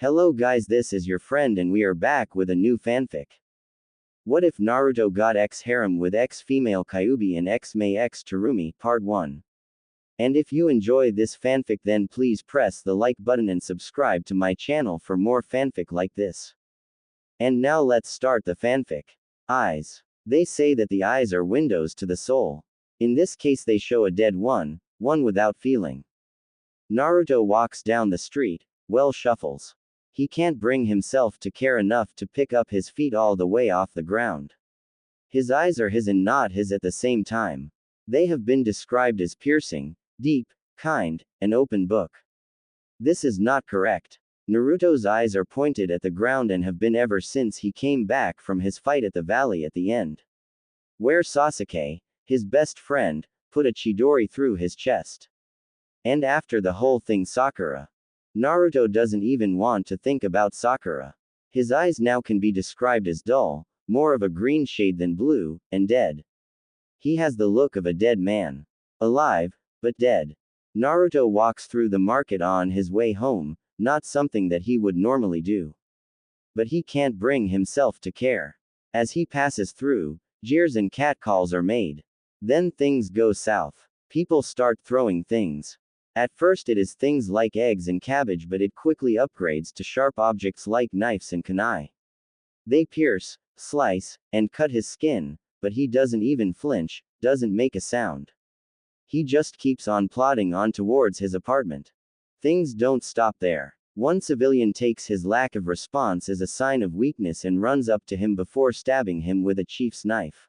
Hello guys, this is your friend and we are back with a new fanfic. What if Naruto got X Harem with X female Kyuubi and X May X Terumi, Part 1. And if you enjoy this fanfic then please press the like button and subscribe to my channel for more fanfic like this. And now let's start the fanfic. Eyes. They say that the eyes are windows to the soul. In this case they show a dead one without feeling. Naruto walks down the street, shuffles. He can't bring himself to care enough to pick up his feet all the way off the ground. His eyes are his and not his at the same time. They have been described as piercing, deep, kind, an open book. This is not correct. Naruto's eyes are pointed at the ground and have been ever since he came back from his fight at the valley at the end. Where Sasuke, his best friend, put a Chidori through his chest. And after the whole thing Sakura. Naruto doesn't even want to think about Sakura. His eyes now can be described as dull, more of a green shade than blue, and dead. He has the look of a dead man. Alive, but dead. Naruto walks through the market on his way home, not something that he would normally do. But he can't bring himself to care. As he passes through, jeers and catcalls are made. Then things go south. People start throwing things. At first it is things like eggs and cabbage, but it quickly upgrades to sharp objects like knives and kunai. They pierce, slice, and cut his skin, but he doesn't even flinch, doesn't make a sound. He just keeps on plodding on towards his apartment. Things don't stop there. One civilian takes his lack of response as a sign of weakness and runs up to him before stabbing him with a chief's knife.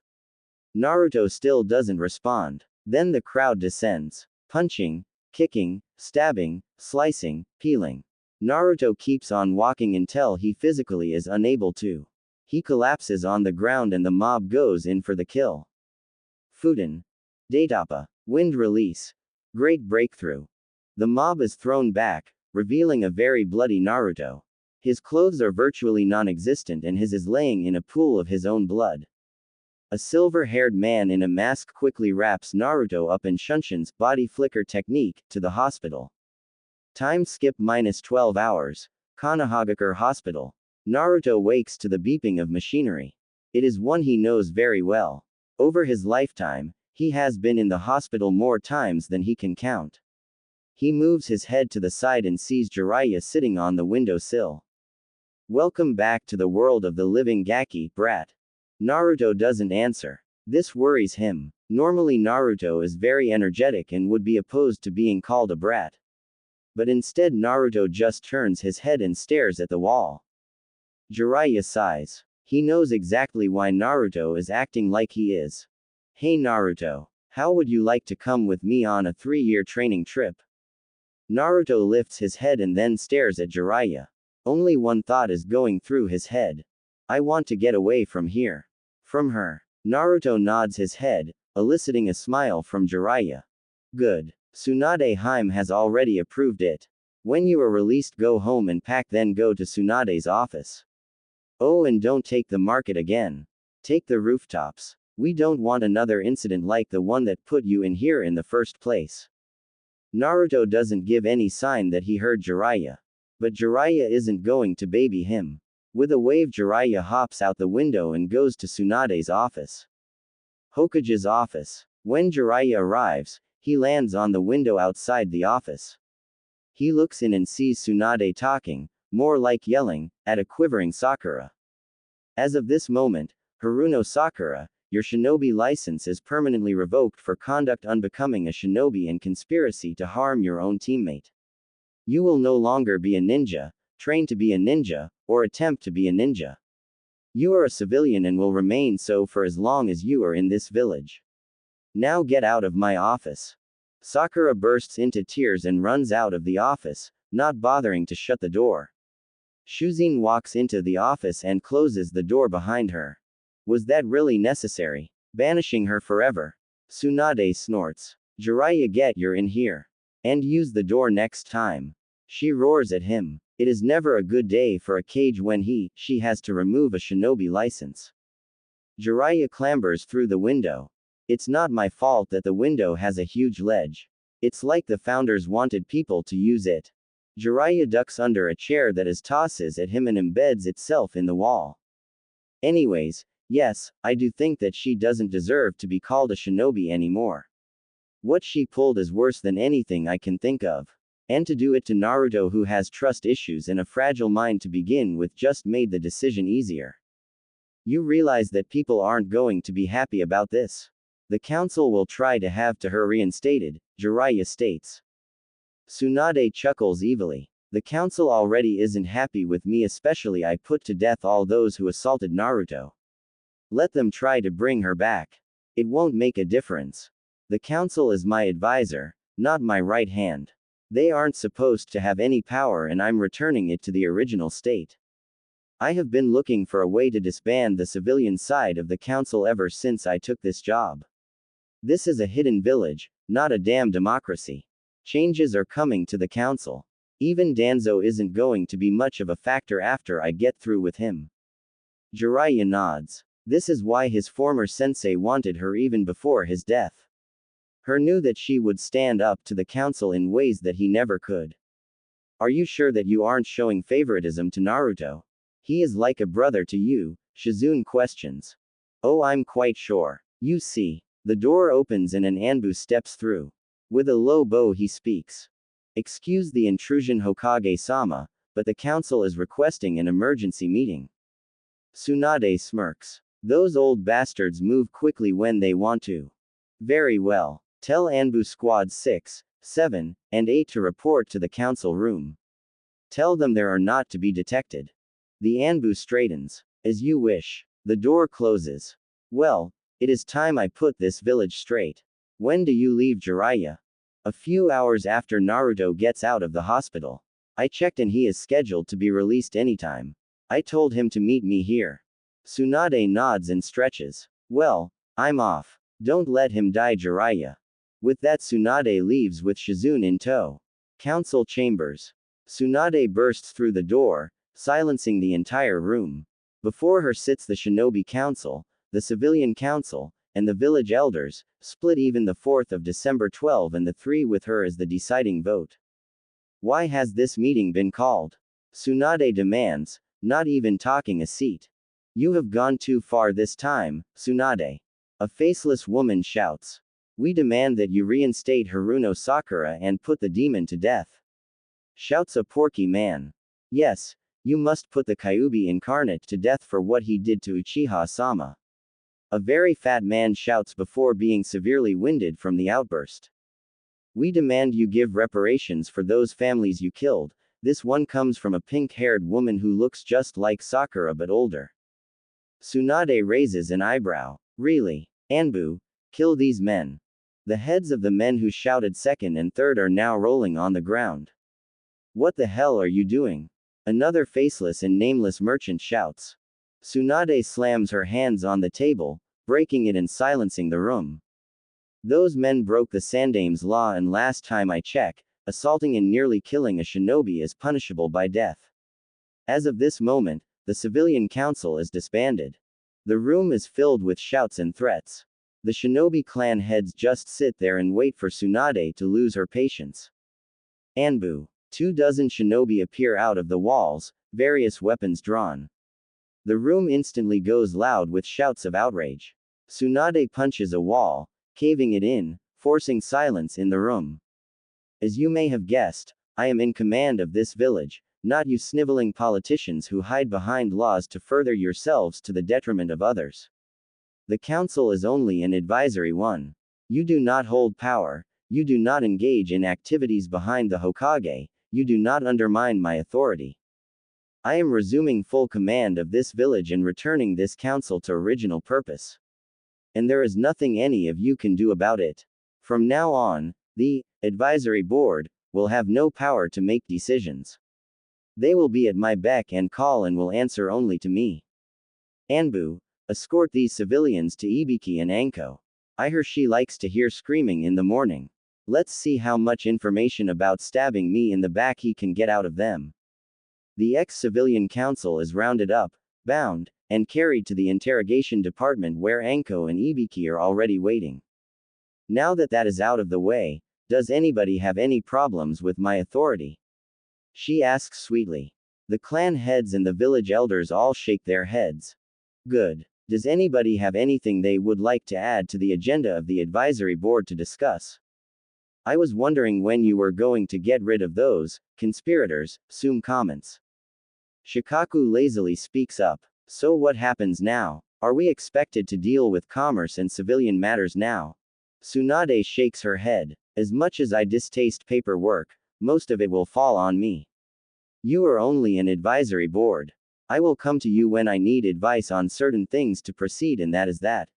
Naruto still doesn't respond. Then the crowd descends. Punching, kicking, stabbing, slicing, peeling. Naruto keeps on walking until he physically is unable to. He collapses on the ground and the mob goes in for the kill. Fuden. Datapa. Wind release. Great breakthrough. The mob is thrown back, revealing a very bloody Naruto. His clothes are virtually non-existent and his is laying in a pool of his own blood. A silver-haired man in a mask quickly wraps Naruto up and Shunshin's body flicker technique to the hospital. Time skip -12 hours. Konohagakure Hospital. Naruto wakes to the beeping of machinery. It is one he knows very well. Over his lifetime, he has been in the hospital more times than he can count. He moves his head to the side and sees Jiraiya sitting on the windowsill. Welcome back to the world of the living Gaki, brat. Naruto doesn't answer. This worries him. Normally Naruto is very energetic and would be opposed to being called a brat. But instead Naruto just turns his head and stares at the wall. Jiraiya sighs. He knows exactly why Naruto is acting like he is. Hey Naruto, how would you like to come with me on a 3-year training trip? Naruto lifts his head and then stares at Jiraiya. Only one thought is going through his head. I want to get away from here. From her. Naruto nods his head, eliciting a smile from Jiraiya. Good. Tsunade Haim has already approved it. When you are released go home and pack then go to Tsunade's office. Oh, and don't take the market again. Take the rooftops. We don't want another incident like the one that put you in here in the first place. Naruto doesn't give any sign that he heard Jiraiya. But Jiraiya isn't going to baby him. With a wave Jiraiya hops out the window and goes to Tsunade's office. Hokage's office. When Jiraiya arrives, he lands on the window outside the office. He looks in and sees Tsunade talking, more like yelling, at a quivering Sakura. As of this moment, Haruno Sakura, your shinobi license is permanently revoked for conduct unbecoming a shinobi and conspiracy to harm your own teammate. You will no longer be a ninja, train to be a ninja, or attempt to be a ninja. You are a civilian and will remain so for as long as you are in this village. Now get out of my office. Sakura bursts into tears and runs out of the office, not bothering to shut the door. Shuzin walks into the office and closes the door behind her. Was that really necessary? Banishing her forever. Tsunade snorts. Jiraiya, get your in here. And use the door next time. She roars at him. It is never a good day for a cage when she has to remove a shinobi license. Jiraiya clambers through the window. It's not my fault that the window has a huge ledge. It's like the founders wanted people to use it. Jiraiya ducks under a chair that is tosses at him and embeds itself in the wall. Anyways, yes, I do think that she doesn't deserve to be called a shinobi anymore. What she pulled is worse than anything I can think of. And to do it to Naruto, who has trust issues and a fragile mind to begin with, just made the decision easier. You realize that people aren't going to be happy about this. The council will try to have her reinstated, Jiraiya states. Tsunade chuckles evilly. The council already isn't happy with me, especially I put to death all those who assaulted Naruto. Let them try to bring her back. It won't make a difference. The council is my advisor, not my right hand. They aren't supposed to have any power, and I'm returning it to the original state. I have been looking for a way to disband the civilian side of the council ever since I took this job. This is a hidden village, not a damn democracy. Changes are coming to the council. Even Danzo isn't going to be much of a factor after I get through with him. Jiraiya nods. This is why his former sensei wanted her even before his death. Her knew that she would stand up to the council in ways that he never could. Are you sure that you aren't showing favoritism to Naruto? He is like a brother to you, Shizune questions. Oh, I'm quite sure. You see. The door opens and an Anbu steps through. With a low bow he speaks. Excuse the intrusion, Hokage-sama, but the council is requesting an emergency meeting. Tsunade smirks. Those old bastards move quickly when they want to. Very well. Tell Anbu Squads 6, 7, and 8 to report to the council room. Tell them they are not to be detected. The Anbu straightens. As you wish. The door closes. Well, it is time I put this village straight. When do you leave, Jiraiya? A few hours after Naruto gets out of the hospital. I checked and he is scheduled to be released anytime. I told him to meet me here. Tsunade nods and stretches. Well, I'm off. Don't let him die, Jiraiya. With that, Tsunade leaves with Shizune in tow. Council chambers. Tsunade bursts through the door, silencing the entire room. Before her sits the Shinobi Council, the Civilian Council, and the village elders, split even the 4th of December 12, and the 3 with her as the deciding vote. Why has this meeting been called? Tsunade demands, not even talking a seat. You have gone too far this time, Tsunade. A faceless woman shouts. We demand that you reinstate Haruno Sakura and put the demon to death. Shouts a porky man. Yes, you must put the Kyuubi incarnate to death for what he did to Uchiha-sama. A very fat man shouts before being severely winded from the outburst. We demand you give reparations for those families you killed. This one comes from a pink-haired woman who looks just like Sakura but older. Tsunade raises an eyebrow. Really? Anbu, kill these men. The heads of the men who shouted second and third are now rolling on the ground. What the hell are you doing? Another faceless and nameless merchant shouts. Tsunade slams her hands on the table, breaking it and silencing the room. Those men broke the Sandame's law, and last time I checked, assaulting and nearly killing a shinobi is punishable by death. As of this moment, the civilian council is disbanded. The room is filled with shouts and threats. The shinobi clan heads just sit there and wait for Tsunade to lose her patience. Anbu. 24 shinobi appear out of the walls, various weapons drawn. The room instantly goes loud with shouts of outrage. Tsunade punches a wall, caving it in, forcing silence in the room. As you may have guessed, I am in command of this village, not you sniveling politicians who hide behind laws to further yourselves to the detriment of others. The council is only an advisory one. You do not hold power, you do not engage in activities behind the Hokage, you do not undermine my authority. I am resuming full command of this village and returning this council to original purpose. And there is nothing any of you can do about it. From now on, the advisory board will have no power to make decisions. They will be at my beck and call and will answer only to me. Anbu, escort these civilians to Ibiki and Anko. I hear she likes to hear screaming in the morning. Let's see how much information about stabbing me in the back he can get out of them. The ex-civilian council is rounded up, bound, and carried to the interrogation department where Anko and Ibiki are already waiting. Now that that is out of the way, does anybody have any problems with my authority? She asks sweetly. The clan heads and the village elders all shake their heads. Good. Does anybody have anything they would like to add to the agenda of the advisory board to discuss? I was wondering when you were going to get rid of those conspirators, Sum comments. Shikaku lazily speaks up. So what happens now? Are we expected to deal with commerce and civilian matters now? Tsunade shakes her head. As much as I distaste paperwork, most of it will fall on me. You are only an advisory board. I will come to you when I need advice on certain things to proceed, and that is that.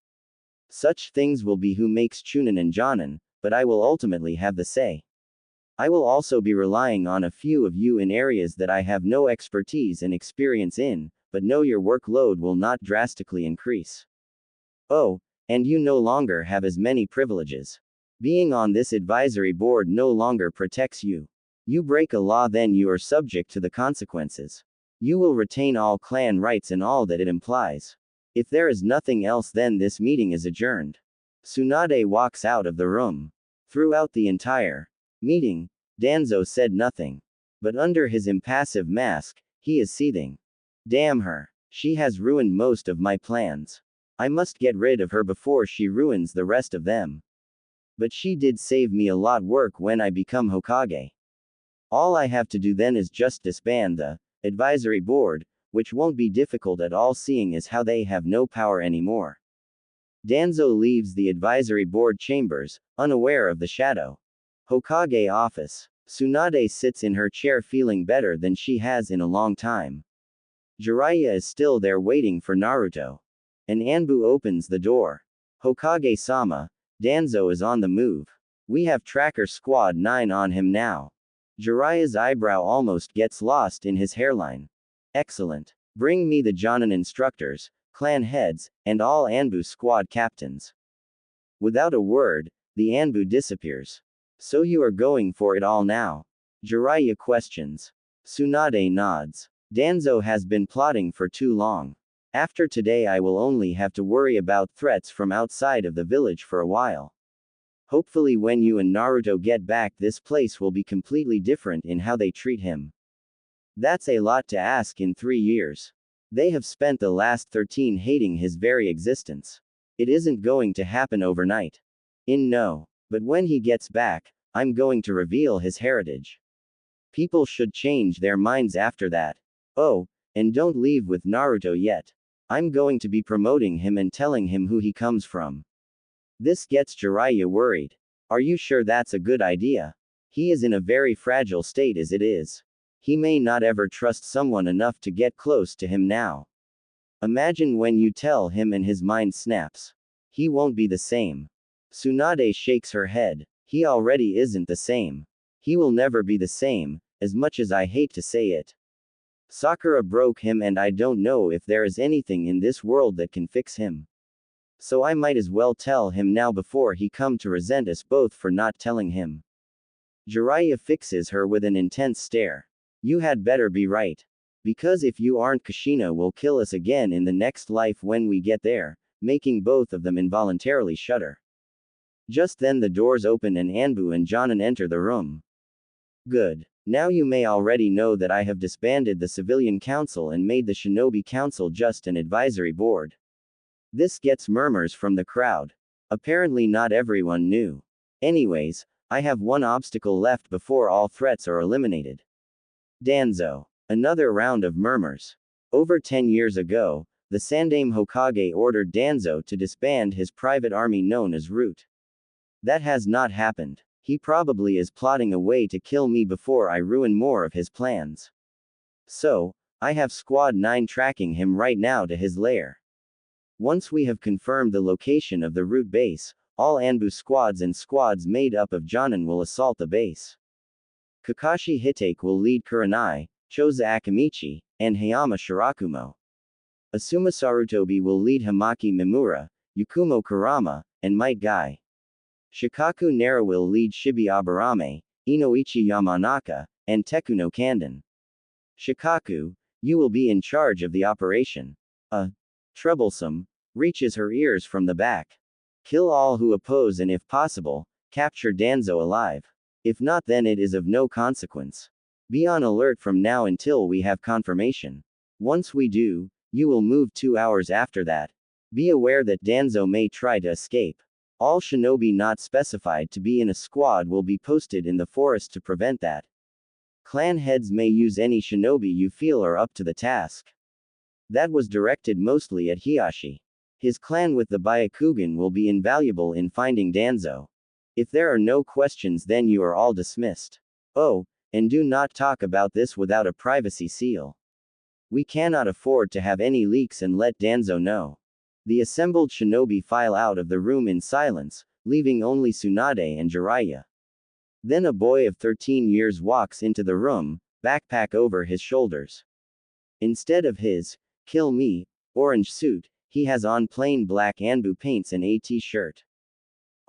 Such things will be who makes Chunin and Jonin, but I will ultimately have the say. I will also be relying on a few of you in areas that I have no expertise and experience in, but know your workload will not drastically increase. Oh, and you no longer have as many privileges. Being on this advisory board no longer protects you. You break a law, then you are subject to the consequences. You will retain all clan rights and all that it implies. If there is nothing else, then this meeting is adjourned. Tsunade walks out of the room. Throughout the entire meeting, Danzo said nothing. But under his impassive mask, he is seething. Damn her. She has ruined most of my plans. I must get rid of her before she ruins the rest of them. But she did save me a lot work when I become Hokage. All I have to do then is just disband the advisory board, which won't be difficult at all seeing as how they have no power anymore. Danzo leaves the advisory board chambers, unaware of the shadow Hokage office. Tsunade sits in her chair feeling better than she has in a long time. Jiraiya is still there waiting for Naruto. An Anbu opens the door. Hokage-sama, Danzo is on the move. We have Tracker Squad 9 on him now. Jiraiya's eyebrow almost gets lost in his hairline. Excellent. Bring me the Jonin instructors, clan heads, and all Anbu squad captains. Without a word, the Anbu disappears. So you are going for it all now? Jiraiya questions. Tsunade nods. Danzo has been plotting for too long. After today I will only have to worry about threats from outside of the village for a while. Hopefully when you and Naruto get back, this place will be completely different in how they treat him. That's a lot to ask in 3 years. They have spent the last 13 hating his very existence. It isn't going to happen overnight. No. But when he gets back, I'm going to reveal his heritage. People should change their minds after that. Oh, and don't leave with Naruto yet. I'm going to be promoting him and telling him who he comes from. This gets Jiraiya worried. Are you sure that's a good idea? He is in a very fragile state as it is. He may not ever trust someone enough to get close to him now. Imagine when you tell him and his mind snaps. He won't be the same. Tsunade shakes her head. He already isn't the same. He will never be the same, as much as I hate to say it. Sakura broke him and I don't know if there is anything in this world that can fix him. So I might as well tell him now before he come to resent us both for not telling him. Jiraiya fixes her with an intense stare. You had better be right. Because if you aren't, Kushina will kill us again in the next life when we get there, making both of them involuntarily shudder. Just then the doors open and Anbu and Jonin enter the room. Good. Now you may already know that I have disbanded the civilian council and made the shinobi council just an advisory board. This gets murmurs from the crowd. Apparently not everyone knew. Anyways, I have one obstacle left before all threats are eliminated. Danzo. Another round of murmurs. Over 10 years ago, the Sandaime Hokage ordered Danzo to disband his private army known as Root. That has not happened. He probably is plotting a way to kill me before I ruin more of his plans. So, I have Squad 9 tracking him right now to his lair. Once we have confirmed the location of the Root base, all Anbu squads and squads made up of Jonin will assault the base. Kakashi Hitake will lead Kurenai, Choza Akamichi, and Hayama Shirakumo. Asuma Sarutobi will lead Hamaki Mimura, Yukumo Kurama, and Might Guy. Shikaku Nara will lead Shibi Aburame, Inoichi Yamanaka, and Tekuno Kanden. Shikaku, you will be in charge of the operation. Troublesome, reaches her ears from the back. Kill all who oppose and if possible, capture Danzo alive. If not, then it is of no consequence. Be on alert from now until we have confirmation. Once we do, you will move 2 hours after that. Be aware that Danzo may try to escape. All shinobi not specified to be in a squad will be posted in the forest to prevent that. Clan heads may use any shinobi you feel are up to the task. That was directed mostly at Hiyashi. His clan with the Byakugan will be invaluable in finding Danzo. If there are no questions, then you are all dismissed. Oh, and do not talk about this without a privacy seal. We cannot afford to have any leaks and let Danzo know. The assembled shinobi file out of the room in silence, leaving only Tsunade and Jiraiya. Then a boy of 13 years walks into the room, backpack over his shoulders. Instead of his "kill me" orange suit, he has on plain black Anbu paints and a t-shirt.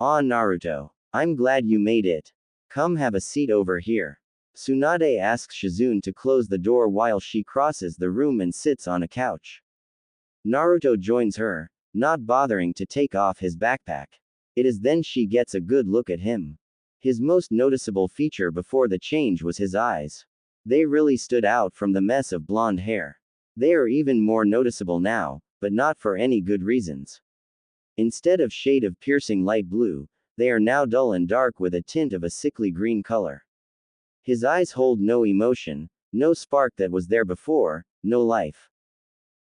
Ah, Naruto. I'm glad you made it. Come have a seat over here. Tsunade asks Shizune to close the door while she crosses the room and sits on a couch. Naruto joins her, not bothering to take off his backpack. It is then she gets a good look at him. His most noticeable feature before the change was his eyes. They really stood out from the mess of blonde hair. They are even more noticeable now, but not for any good reasons. Instead of shade of piercing light blue, they are now dull and dark with a tint of a sickly green color. His eyes hold no emotion, no spark that was there before, no life.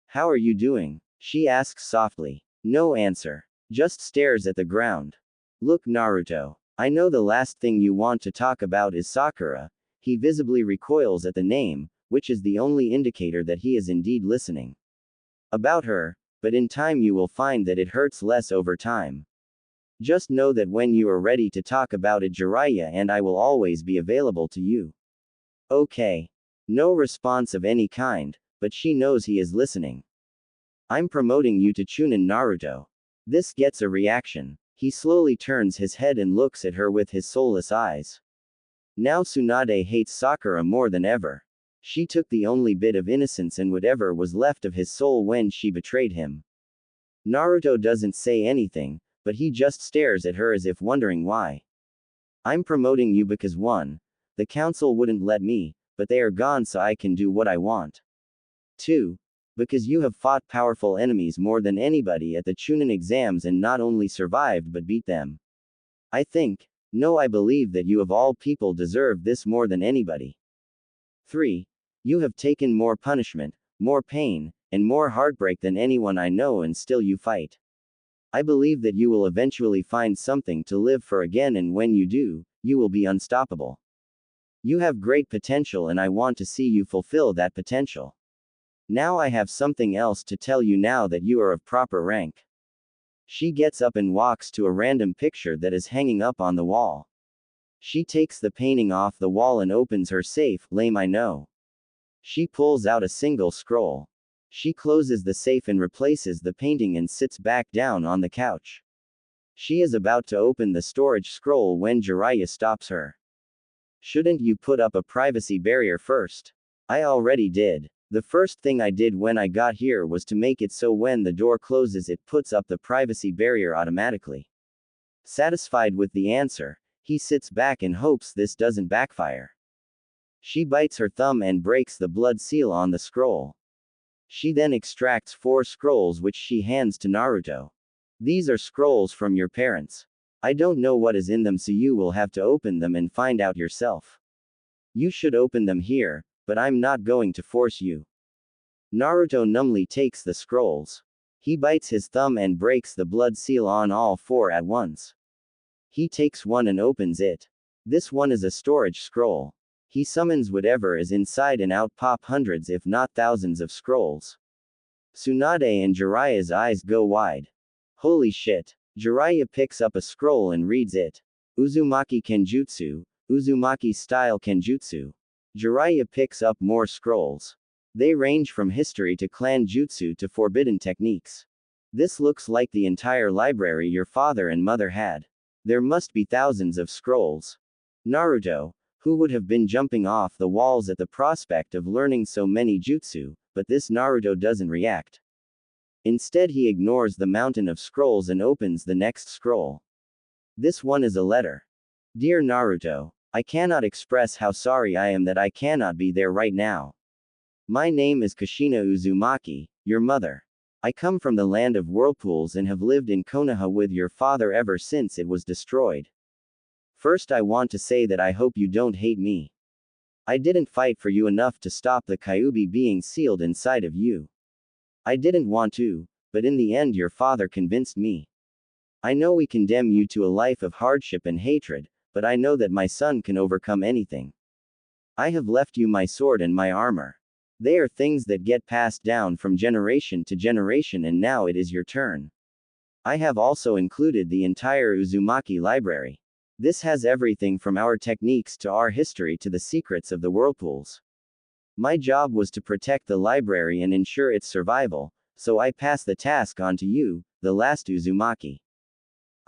How are you doing? She asks softly. No answer. Just stares at the ground. Look, Naruto. I know the last thing you want to talk about is Sakura. He visibly recoils at the name, which is the only indicator that he is indeed listening. About her, but in time you will find that it hurts less over time. Just know that when you are ready to talk about it, Jiraiya and I will always be available to you. Okay. No response of any kind, but she knows he is listening. I'm promoting you to Chunin, Naruto. This gets a reaction. He slowly turns his head and looks at her with his soulless eyes. Now Tsunade hates Sakura more than ever. She took the only bit of innocence and whatever was left of his soul when she betrayed him. Naruto doesn't say anything, but he just stares at her as if wondering why. I'm promoting you because 1. The council wouldn't let me, but they are gone so I can do what I want. 2. Because you have fought powerful enemies more than anybody at the Chunin exams and not only survived but beat them. I believe that you of all people deserve this more than anybody. 3. You have taken more punishment, more pain, and more heartbreak than anyone I know and still you fight. I believe that you will eventually find something to live for again, and when you do, you will be unstoppable. You have great potential and I want to see you fulfill that potential. Now I have something else to tell you now that you are of proper rank. She gets up and walks to a random picture that is hanging up on the wall. She takes the painting off the wall and opens her safe. Lame, I know. She pulls out a single scroll. She closes the safe and replaces the painting and sits back down on the couch. She is about to open the storage scroll when Jiraiya stops her. Shouldn't you put up a privacy barrier first? I already did. The first thing I did when I got here was to make it so when the door closes it puts up the privacy barrier automatically. Satisfied with the answer, he sits back and hopes this doesn't backfire. She bites her thumb and breaks the blood seal on the scroll. She then extracts 4 scrolls which she hands to Naruto. These are scrolls from your parents. I don't know what is in them, so you will have to open them and find out yourself. You should open them here, but I'm not going to force you. Naruto numbly takes the scrolls. He bites his thumb and breaks the blood seal on all 4 at once. He takes one and opens it. This one is a storage scroll. He summons whatever is inside and out pop hundreds if not thousands of scrolls. Tsunade and Jiraiya's eyes go wide. Holy shit. Jiraiya picks up a scroll and reads it. Uzumaki Kenjutsu, Uzumaki style Kenjutsu. Jiraiya picks up more scrolls. They range from history to clan jutsu to forbidden techniques. This looks like the entire library your father and mother had. There must be thousands of scrolls. Naruto, who would have been jumping off the walls at the prospect of learning so many jutsu, but this Naruto doesn't react. Instead, he ignores the mountain of scrolls and opens the next scroll. This one is a letter. Dear Naruto, I cannot express how sorry I am that I cannot be there right now. My name is Kushina Uzumaki, your mother. I come from the land of whirlpools and have lived in Konoha with your father ever since it was destroyed. First, I want to say that I hope you don't hate me. I didn't fight for you enough to stop the Kyuubi being sealed inside of you. I didn't want to, but in the end your father convinced me. I know we condemn you to a life of hardship and hatred, but I know that my son can overcome anything. I have left you my sword and my armor. They are things that get passed down from generation to generation, and now it is your turn. I have also included the entire Uzumaki library. This has everything from our techniques to our history to the secrets of the whirlpools. My job was to protect the library and ensure its survival, so I pass the task on to you, the last Uzumaki.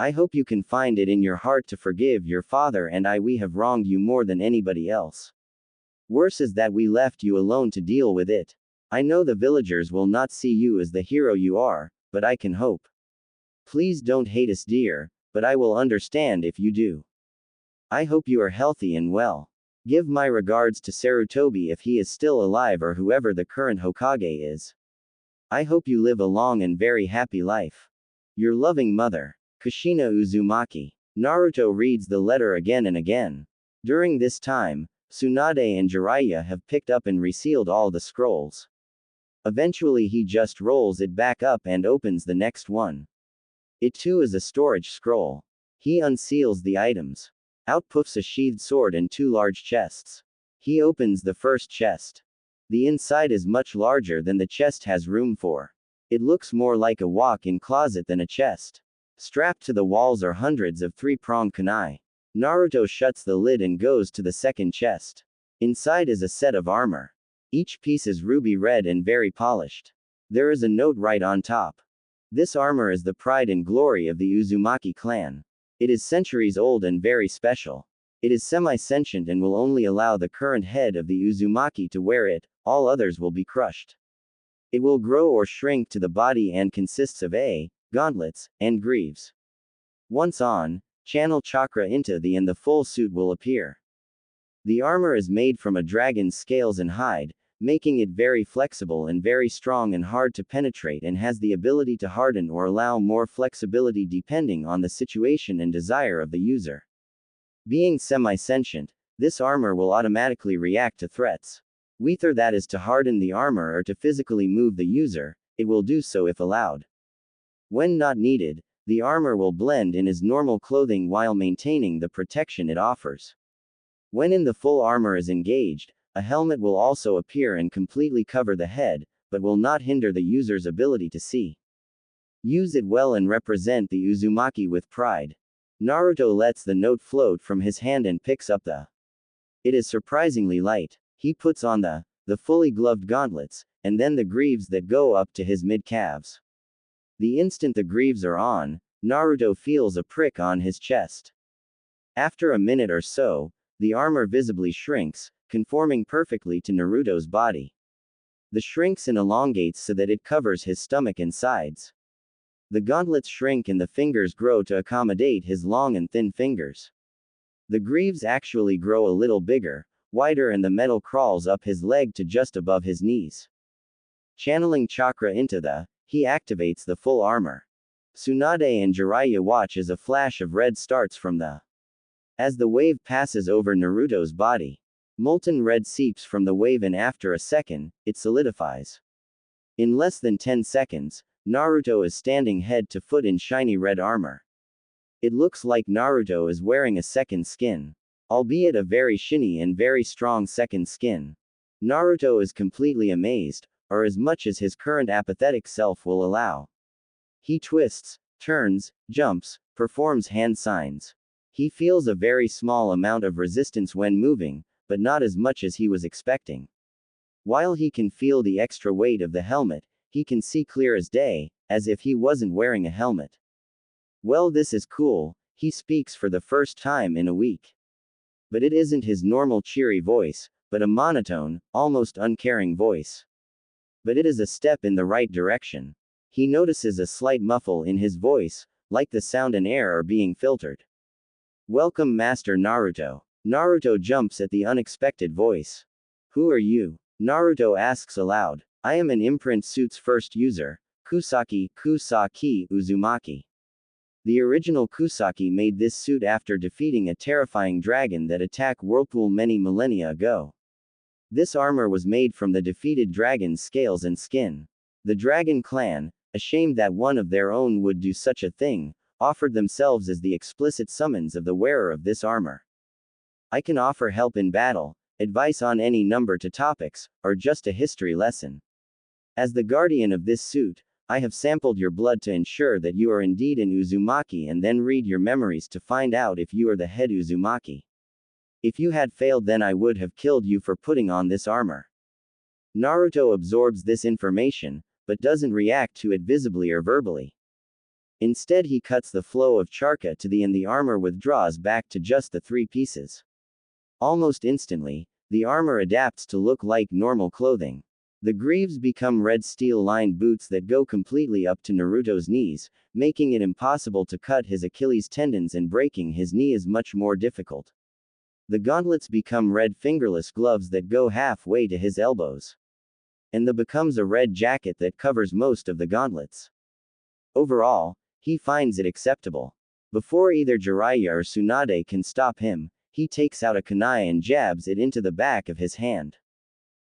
I hope you can find it in your heart to forgive your father and we have wronged you more than anybody else. Worse is that we left you alone to deal with it. I know the villagers will not see you as the hero you are, but I can hope. Please don't hate us, dear, but I will understand if you do. I hope you are healthy and well. Give my regards to Sarutobi if he is still alive or whoever the current Hokage is. I hope you live a long and very happy life. Your loving mother, Kushina Uzumaki. Naruto reads the letter again and again. During this time, Tsunade and Jiraiya have picked up and resealed all the scrolls. Eventually he just rolls it back up and opens the next one. It too is a storage scroll. He unseals the items. Out puffs a sheathed sword and 2 large chests. He opens the first chest. The inside is much larger than the chest has room for. It looks more like a walk-in closet than a chest. Strapped to the walls are hundreds of 3-pronged kunai. Naruto shuts the lid and goes to the second chest. Inside is a set of armor. Each piece is ruby red and very polished. There is a note right on top. This armor is the pride and glory of the Uzumaki clan. It is centuries old and very special. It is semi-sentient and will only allow the current head of the Uzumaki to wear it, all others will be crushed. It will grow or shrink to the body and consists of gauntlets, and greaves. Once on, channel chakra into the and the full suit will appear. The armor is made from a dragon's scales and hide, making it very flexible and very strong and hard to penetrate, and has the ability to harden or allow more flexibility depending on the situation and desire of the user. Being semi-sentient, this armor will automatically react to threats. Whether that is to harden the armor or to physically move the user, it will do so if allowed. When not needed, the armor will blend in as normal clothing while maintaining the protection it offers. When in the full armor is engaged, a helmet will also appear and completely cover the head, but will not hinder the user's ability to see. Use it well and represent the Uzumaki with pride. Naruto lets the note float from his hand and picks up the. It is surprisingly light. He puts on the fully gloved gauntlets, and then the greaves that go up to his mid-calves. The instant the greaves are on, Naruto feels a prick on his chest. After a minute or so, the armor visibly shrinks, conforming perfectly to Naruto's body. The shrinks and elongates so that it covers his stomach and sides. The gauntlets shrink and the fingers grow to accommodate his long and thin fingers. The greaves actually grow a little bigger, wider, and the metal crawls up his leg to just above his knees. Channeling chakra into he activates the full armor. Tsunade and Jiraiya watch as a flash of red starts from as the wave passes over Naruto's body. Molten red seeps from the wave and after a second, it solidifies. In less than 10 seconds, Naruto is standing head to foot in shiny red armor. It looks like Naruto is wearing a second skin. Albeit a very shiny and very strong second skin. Naruto is completely amazed, or as much as his current apathetic self will allow. He twists, turns, jumps, performs hand signs. He feels a very small amount of resistance when moving, but not as much as he was expecting. While he can feel the extra weight of the helmet, he can see clear as day, as if he wasn't wearing a helmet. Well, this is cool, he speaks for the first time in a week. But it isn't his normal cheery voice, but a monotone, almost uncaring voice. But it is a step in the right direction. He notices a slight muffle in his voice, like the sound and air are being filtered. Welcome, Master Naruto. Naruto jumps at the unexpected voice. Who are you? Naruto asks aloud. I am an imprint suit's first user, Kusaki Uzumaki. The original Kusaki made this suit after defeating a terrifying dragon that attacked Whirlpool many millennia ago. This armor was made from the defeated dragon's scales and skin. The dragon clan, ashamed that one of their own would do such a thing, offered themselves as the explicit summons of the wearer of this armor. I can offer help in battle, advice on any number of topics, or just a history lesson. As the guardian of this suit, I have sampled your blood to ensure that you are indeed an Uzumaki and then read your memories to find out if you are the head Uzumaki. If you had failed, then I would have killed you for putting on this armor. Naruto absorbs this information, but doesn't react to it visibly or verbally. Instead, he cuts the flow of chakra to the end. The armor withdraws back to just the 3 pieces. Almost instantly, the armor adapts to look like normal clothing. The greaves become red steel-lined boots that go completely up to Naruto's knees, making it impossible to cut his Achilles tendons, and breaking his knee is much more difficult. The gauntlets become red fingerless gloves that go halfway to his elbows. And the becomes a red jacket that covers most of the gauntlets. Overall, he finds it acceptable. Before either Jiraiya or Tsunade can stop him, he takes out a kunai and jabs it into the back of his hand.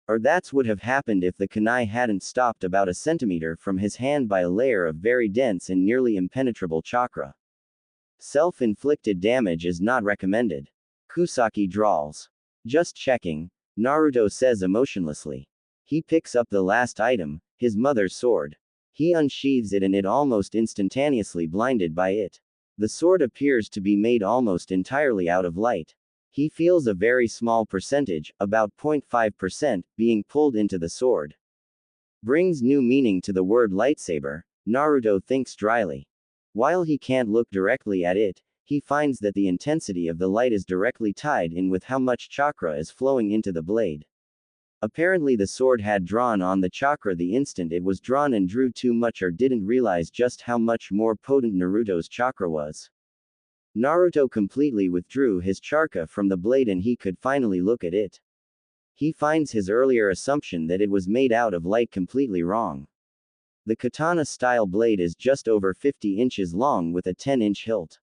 Or that's would have happened if the kunai hadn't stopped about a centimeter from his hand by a layer of very dense and nearly impenetrable chakra. Self-inflicted damage is not recommended. Kusaki drawls. Just checking, Naruto says emotionlessly. He picks up the last item, his mother's sword. He unsheathes it and it almost instantaneously blinded by it. The sword appears to be made almost entirely out of light. He feels a very small percentage, about 0.5%, being pulled into the sword. Brings new meaning to the word lightsaber, Naruto thinks dryly. While he can't look directly at it, he finds that the intensity of the light is directly tied in with how much chakra is flowing into the blade. Apparently the sword had drawn on the chakra the instant it was drawn and drew too much, or didn't realize just how much more potent Naruto's chakra was. Naruto completely withdrew his chakra from the blade and he could finally look at it. He finds his earlier assumption that it was made out of light completely wrong. The katana-style blade is just over 50 inches long with a 10-inch hilt.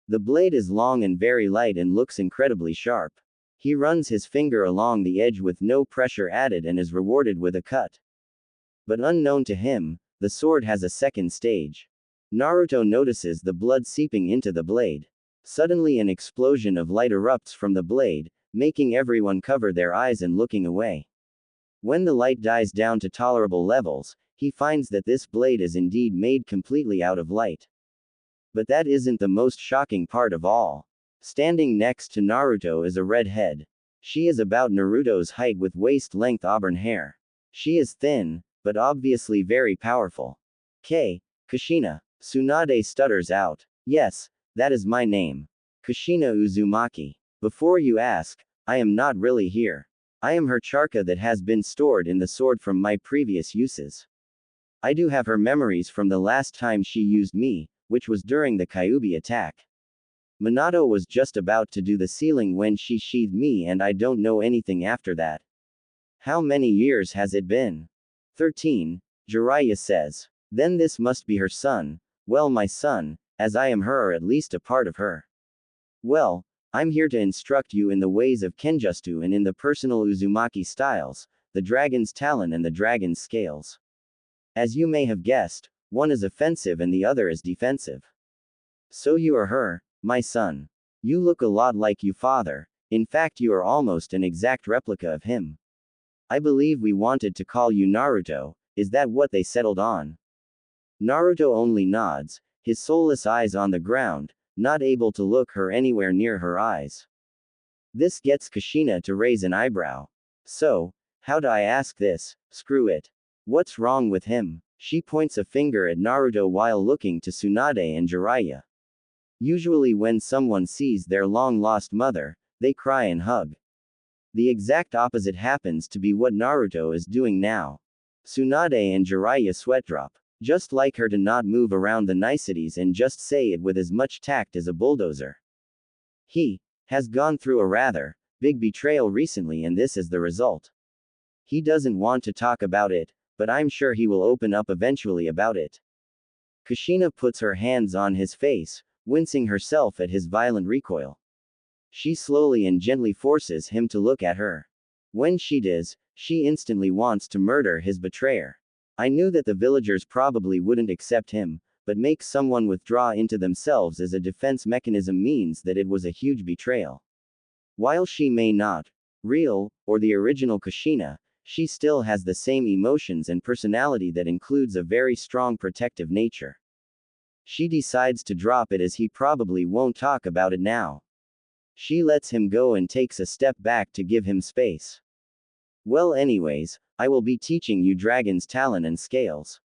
The blade is long and very light and looks incredibly sharp. He runs his finger along the edge with no pressure added and is rewarded with a cut. But unknown to him, the sword has a second stage. Naruto notices the blood seeping into the blade. Suddenly an explosion of light erupts from the blade, making everyone cover their eyes and looking away. When the light dies down to tolerable levels, he finds that this blade is indeed made completely out of light. But that isn't the most shocking part of all. Standing next to Naruto is a redhead. She is about Naruto's height with waist-length auburn hair. She is thin, but obviously very powerful. Kushina. Tsunade stutters out. Yes, that is my name. Kushina Uzumaki. Before you ask, I am not really here. I am her chakra that has been stored in the sword from my previous uses. I do have her memories from the last time she used me, which was during the Kyuubi attack. Minato was just about to do the sealing when she sheathed me, and I don't know anything after that. How many years has it been? 13, Jiraiya says. Then this must be her son. Well, my son, as I am her, or at least a part of her. Well, I'm here to instruct you in the ways of Kenjutsu and in the personal Uzumaki styles, the dragon's talon and the dragon's scales. As you may have guessed, one is offensive and the other is defensive. So you are her, my son. You look a lot like your father. In fact, you are almost an exact replica of him. I believe we wanted to call you Naruto. Is that what they settled on? Naruto only nods, his soulless eyes on the ground, not able to look her anywhere near her eyes. This gets Kushina to raise an eyebrow. So, how do I ask this? Screw it. What's wrong with him? She points a finger at Naruto while looking to Tsunade and Jiraiya. Usually when someone sees their long-lost mother, they cry and hug. The exact opposite happens to be what Naruto is doing now. Tsunade and Jiraiya sweat drop. Just like her to not move around the niceties and just say it with as much tact as a bulldozer. has gone through a rather big betrayal recently, and this is the result. He doesn't want to talk about it, but I'm sure he will open up eventually about it. Kushina puts her hands on his face, wincing herself at his violent recoil. She slowly and gently forces him to look at her. When she does, she instantly wants to murder his betrayer. I knew that the villagers probably wouldn't accept him, but make someone withdraw into themselves as a defense mechanism means that it was a huge betrayal. While she may not real, or the original Kushina, she still has the same emotions and personality that includes a very strong protective nature. She decides to drop it as he probably won't talk about it now. She lets him go and takes a step back to give him space. Well, anyways, I will be teaching you Dragon's Talon and Scales.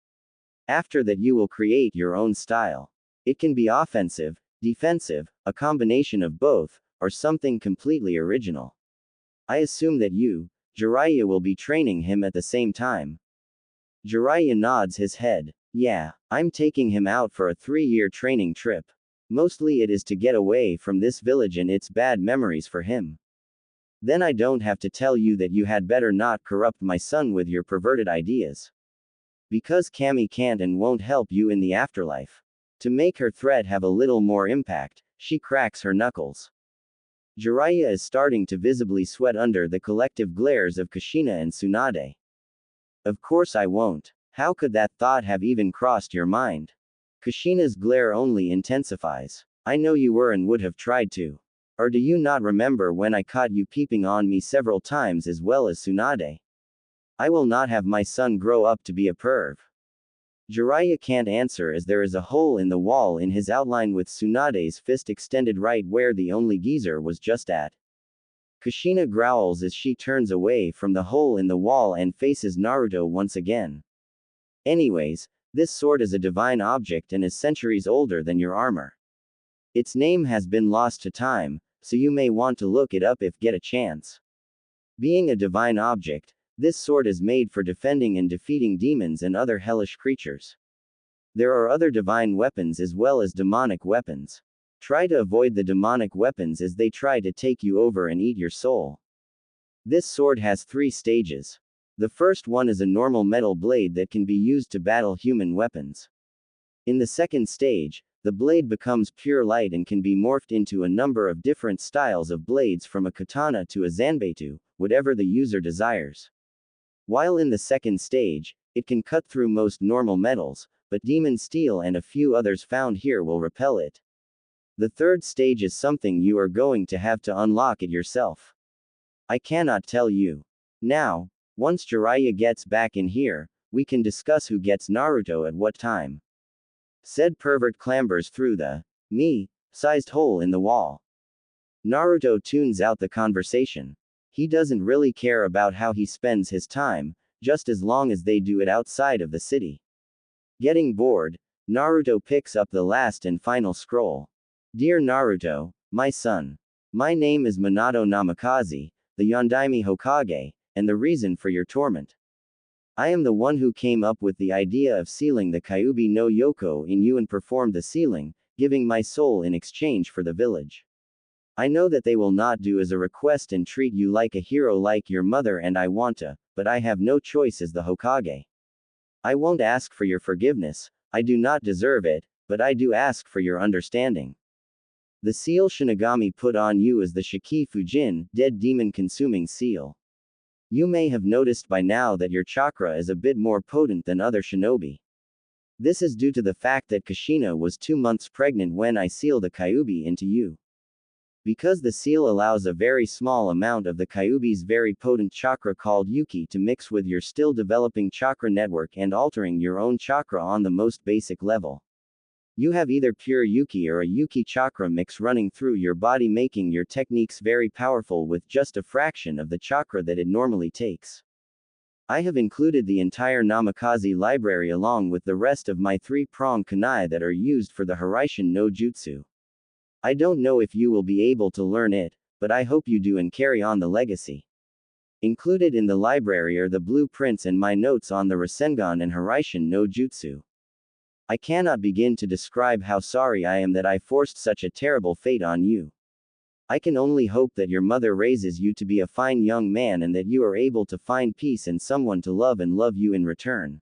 After that, you will create your own style. It can be offensive, defensive, a combination of both, or something completely original. I assume that you, Jiraiya, will be training him at the same time. Jiraiya nods his head. Yeah, I'm taking him out for a 3-year training trip. Mostly it is to get away from this village and its bad memories for him. Then I don't have to tell you that you had better not corrupt my son with your perverted ideas. Because Kami can't and won't help you in the afterlife. To make her threat have a little more impact, she cracks her knuckles. Jiraiya is starting to visibly sweat under the collective glares of Kushina and Tsunade. Of course I won't. How could that thought have even crossed your mind? Kushina's glare only intensifies. I know you were and would have tried to. Or do you not remember when I caught you peeping on me several times as well as Tsunade? I will not have my son grow up to be a perv. Jiraiya can't answer as there is a hole in the wall in his outline with Tsunade's fist extended right where the only geezer was just at. Kushina growls as she turns away from the hole in the wall and faces Naruto once again. Anyways, this sword is a divine object and is centuries older than your armor. Its name has been lost to time, so you may want to look it up if get a chance. Being a divine object, this sword is made for defending and defeating demons and other hellish creatures. There are other divine weapons as well as demonic weapons. Try to avoid the demonic weapons as they try to take you over and eat your soul. This sword has 3 stages. The first one is a normal metal blade that can be used to battle human weapons. In the second stage, the blade becomes pure light and can be morphed into a number of different styles of blades from a katana to a zanbeitu, whatever the user desires. While in the second stage, it can cut through most normal metals, but demon steel and a few others found here will repel it. The third stage is something you are going to have to unlock it yourself. I cannot tell you. Now, once Jiraiya gets back in here, we can discuss who gets Naruto at what time. Said pervert clambers through the sized hole in the wall. Naruto tunes out the conversation. He doesn't really care about how he spends his time, just as long as they do it outside of the city. Getting bored, Naruto picks up the last and final scroll. Dear Naruto, my son. My name is Minato Namikaze, the Yondaime Hokage, and the reason for your torment. I am the one who came up with the idea of sealing the Kyuubi no Yoko in you and performed the sealing, giving my soul in exchange for the village. I know that they will not do as a request and treat you like a hero like your mother and I want to, but I have no choice as the Hokage. I won't ask for your forgiveness, I do not deserve it, but I do ask for your understanding. The seal Shinigami put on you is the Shiki Fujin, dead demon consuming seal. You may have noticed by now that your chakra is a bit more potent than other shinobi. This is due to the fact that Kushina was 2 months pregnant when I sealed the Kyuubi into you. Because the seal allows a very small amount of the Kyuubi's very potent chakra called Yuki to mix with your still developing chakra network and altering your own chakra on the most basic level. You have either pure Yuki or a Yuki chakra mix running through your body, making your techniques very powerful with just a fraction of the chakra that it normally takes. I have included the entire Namikaze library along with the rest of my 3-prong kunai that are used for the Hiraishin no Jutsu. I don't know if you will be able to learn it, but I hope you do and carry on the legacy. Included in the library are the blueprints and my notes on the Rasengan and Hiraishin no Jutsu. I cannot begin to describe how sorry I am that I forced such a terrible fate on you. I can only hope that your mother raises you to be a fine young man and that you are able to find peace and someone to love and love you in return.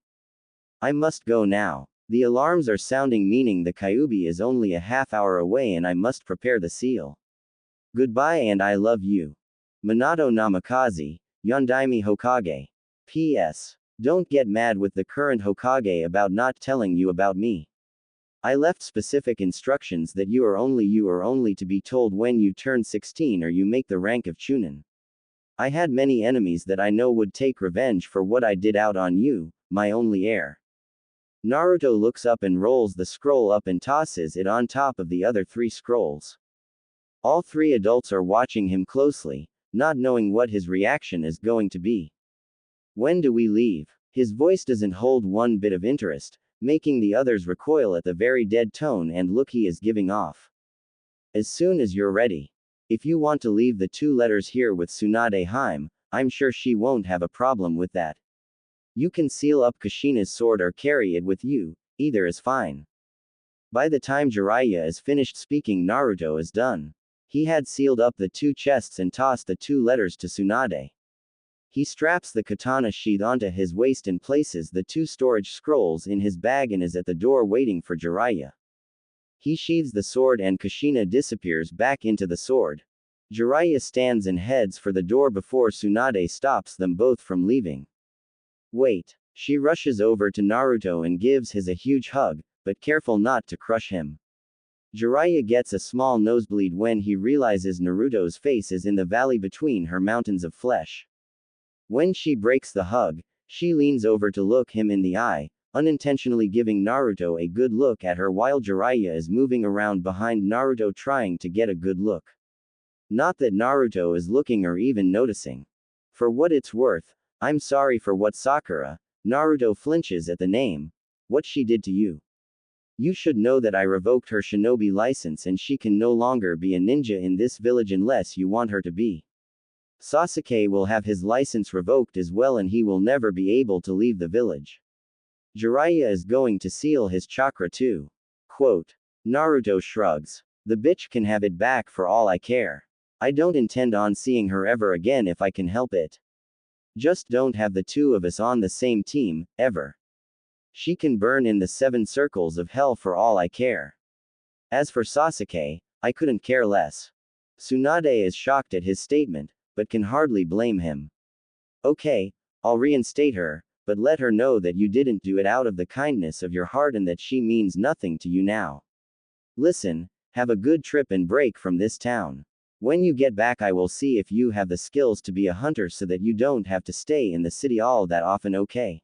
I must go now. The alarms are sounding, meaning the Kyuubi is only a half hour away and I must prepare the seal. Goodbye and I love you. Minato Namikaze, Yondaime Hokage. P.S. Don't get mad with the current Hokage about not telling you about me. I left specific instructions that you are only to be told when you turn 16 or you make the rank of Chunin. I had many enemies that I know would take revenge for what I did out on you, my only heir. Naruto looks up and rolls the scroll up and tosses it on top of the other 3 scrolls. All 3 adults are watching him closely, not knowing what his reaction is going to be. When do we leave? His voice doesn't hold one bit of interest, making the others recoil at the very dead tone and look he is giving off. As soon as you're ready. If you want to leave the 2 letters here with Tsunade Harem, I'm sure she won't have a problem with that. You can seal up Kushina's sword or carry it with you, either is fine. By the time Jiraiya is finished speaking, Naruto is done. He had sealed up the 2 chests and tossed the 2 letters to Tsunade. He straps the katana sheath onto his waist and places the 2 storage scrolls in his bag and is at the door waiting for Jiraiya. He sheathes the sword and Kushina disappears back into the sword. Jiraiya stands and heads for the door before Tsunade stops them both from leaving. Wait. She rushes over to Naruto and gives him a huge hug, but careful not to crush him. Jiraiya gets a small nosebleed when he realizes Naruto's face is in the valley between her mountains of flesh. When she breaks the hug, she leans over to look him in the eye, unintentionally giving Naruto a good look at her while Jiraiya is moving around behind Naruto trying to get a good look. Not that Naruto is looking or even noticing. For what it's worth, I'm sorry for what Sakura, Naruto flinches at the name, what she did to you. You should know that I revoked her shinobi license and she can no longer be a ninja in this village unless you want her to be. Sasuke will have his license revoked as well and he will never be able to leave the village. Jiraiya is going to seal his chakra too. Quote. Naruto shrugs. The bitch can have it back for all I care. I don't intend on seeing her ever again if I can help it. Just don't have the 2 of us on the same team, ever. She can burn in the 7 circles of hell for all I care. As for Sasuke, I couldn't care less. Tsunade is shocked at his statement, but can hardly blame him. Okay, I'll reinstate her, but let her know that you didn't do it out of the kindness of your heart and that she means nothing to you now. Listen, have a good trip and break from this town. When you get back I will see if you have the skills to be a hunter so that you don't have to stay in the city all that often, okay?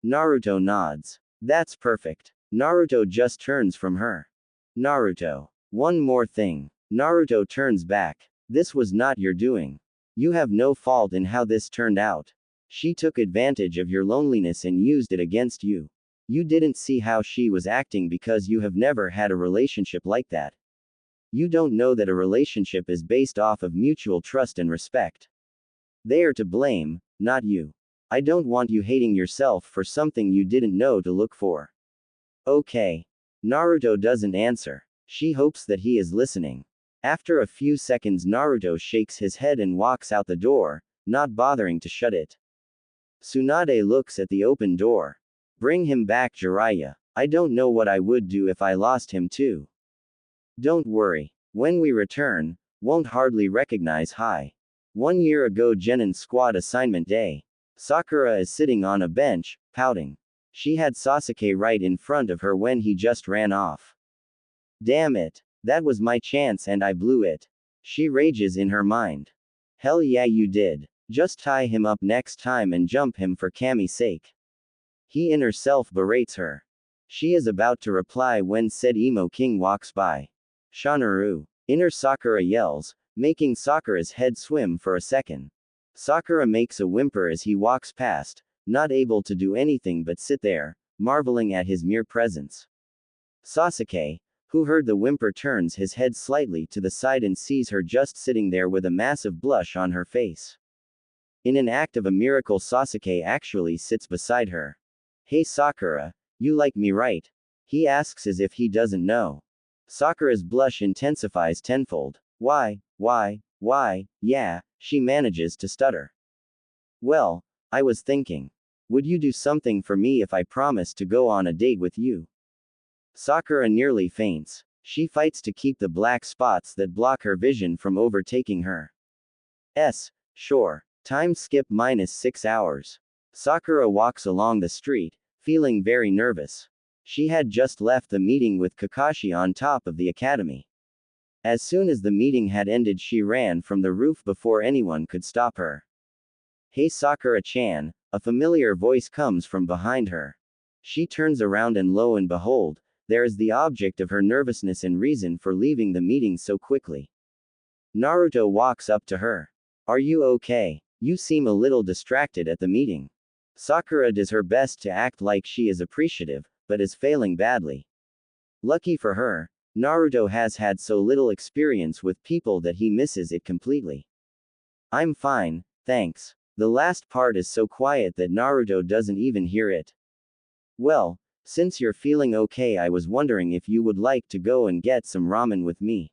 Naruto nods. That's perfect. Naruto just turns from her. Naruto. One more thing. Naruto turns back. This was not your doing. You have no fault in how this turned out. She took advantage of your loneliness and used it against you. You didn't see how she was acting because you have never had a relationship like that. You don't know that a relationship is based off of mutual trust and respect. They are to blame, not you. I don't want you hating yourself for something you didn't know to look for. Okay. Naruto doesn't answer. She hopes that he is listening. After a few seconds Naruto shakes his head and walks out the door, not bothering to shut it. Tsunade looks at the open door. Bring him back, Jiraiya. I don't know what I would do if I lost him too. Don't worry. When we return, won't hardly recognize hi. 1 year ago Genin squad assignment day. Sakura is sitting on a bench, pouting. She had Sasuke right in front of her when he just ran off. Damn it. That was my chance and I blew it. She rages in her mind. Hell yeah you did. Just tie him up next time and jump him for Kami's sake. He in herself berates her. She is about to reply when said emo king walks by. Shanaru. Inner Sakura yells, making Sakura's head swim for a second. Sakura makes a whimper as he walks past, not able to do anything but sit there, marveling at his mere presence. Sasuke, who heard the whimper, turns his head slightly to the side and sees her just sitting there with a massive blush on her face. In an act of a miracle, Sasuke actually sits beside her. Hey Sakura, you like me right? He asks as if he doesn't know. Sakura's blush intensifies tenfold. Yeah, she manages to stutter. Well, I was thinking. Would you do something for me if I promised to go on a date with you? Sakura nearly faints. She fights to keep the black spots that block her vision from overtaking her. Sure. Time skip -6 hours. Sakura walks along the street, feeling very nervous. She had just left the meeting with Kakashi on top of the academy. As soon as the meeting had ended, she ran from the roof before anyone could stop her. Hey Sakura-chan, a familiar voice comes from behind her. She turns around and lo and behold, there is the object of her nervousness and reason for leaving the meeting so quickly. Naruto walks up to her. Are you okay? You seem a little distracted at the meeting. Sakura does her best to act like she is appreciative, but is failing badly. Lucky for her, Naruto has had so little experience with people that he misses it completely. I'm fine, thanks. The last part is so quiet that Naruto doesn't even hear it. Well, since you're feeling okay, I was wondering if you would like to go and get some ramen with me.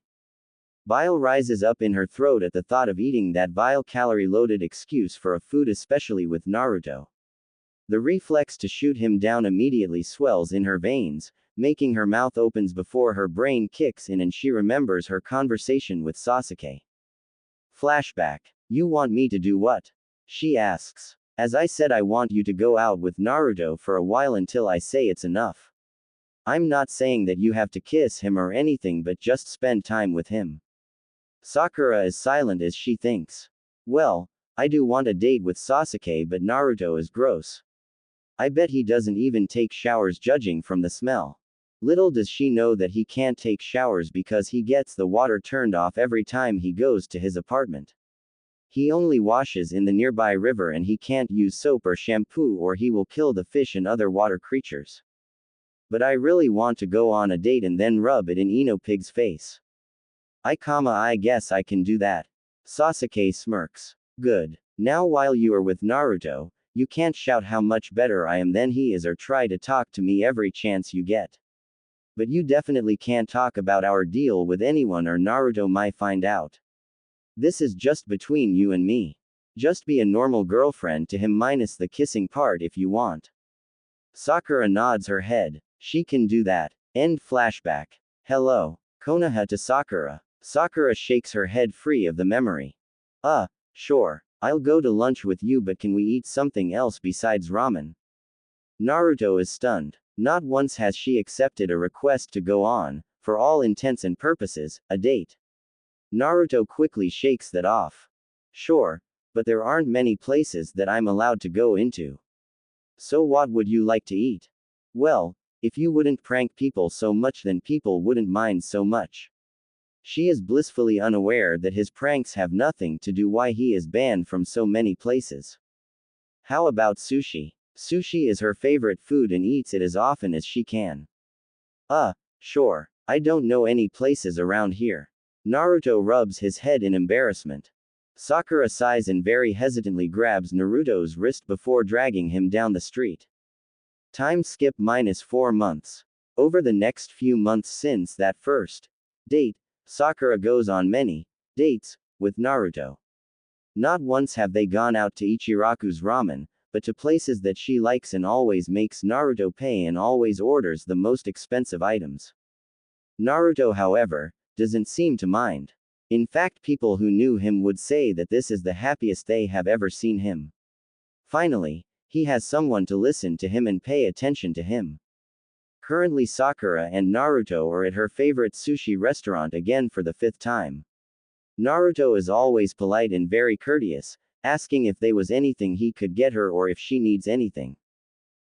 Bile rises up in her throat at the thought of eating that vile calorie-loaded excuse for a food, especially with Naruto. The reflex to shoot him down immediately swells in her veins, making her mouth opens before her brain kicks in and she remembers her conversation with Sasuke. Flashback. You want me to do what? She asks. As I said, I want you to go out with Naruto for a while until I say it's enough. I'm not saying that you have to kiss him or anything, but just spend time with him. Sakura is silent as she thinks. Well, I do want a date with Sasuke, but Naruto is gross. I bet he doesn't even take showers, judging from the smell. Little does she know that he can't take showers because he gets the water turned off every time he goes to his apartment. He only washes in the nearby river and he can't use soap or shampoo or he will kill the fish and other water creatures. But I really want to go on a date and then rub it in Ino Pig's face. I guess I can do that. Sasuke smirks. Good. Now while you are with Naruto, you can't shout how much better I am than he is or try to talk to me every chance you get. But you definitely can't talk about our deal with anyone or Naruto might find out. This is just between you and me. Just be a normal girlfriend to him minus the kissing part if you want. Sakura nods her head. She can do that. End flashback. Hello. Konoha to Sakura. Sakura shakes her head free of the memory. Sure. I'll go to lunch with you, but can we eat something else besides ramen? Naruto is stunned. Not once has she accepted a request to go on, for all intents and purposes, a date. Naruto quickly shakes that off. Sure, but there aren't many places that I'm allowed to go into. So what would you like to eat? Well, if you wouldn't prank people so much, then people wouldn't mind so much. She is blissfully unaware that his pranks have nothing to do why he is banned from so many places. How about sushi? Sushi is her favorite food and eats it as often as she can. Sure. I don't know any places around here. Naruto rubs his head in embarrassment. Sakura sighs and very hesitantly grabs Naruto's wrist before dragging him down the street. Time skip -4 months. Over the next few months since that first date, Sakura goes on many dates with Naruto. Not once have they gone out to Ichiraku's ramen, but to places that she likes and always makes Naruto pay and always orders the most expensive items. Naruto, however, doesn't seem to mind. In fact, people who knew him would say that this is the happiest they have ever seen him. Finally, he has someone to listen to him and pay attention to him. Currently, Sakura and Naruto are at her favorite sushi restaurant again for the 5th time. Naruto is always polite and very courteous, asking if there was anything he could get her or if she needs anything.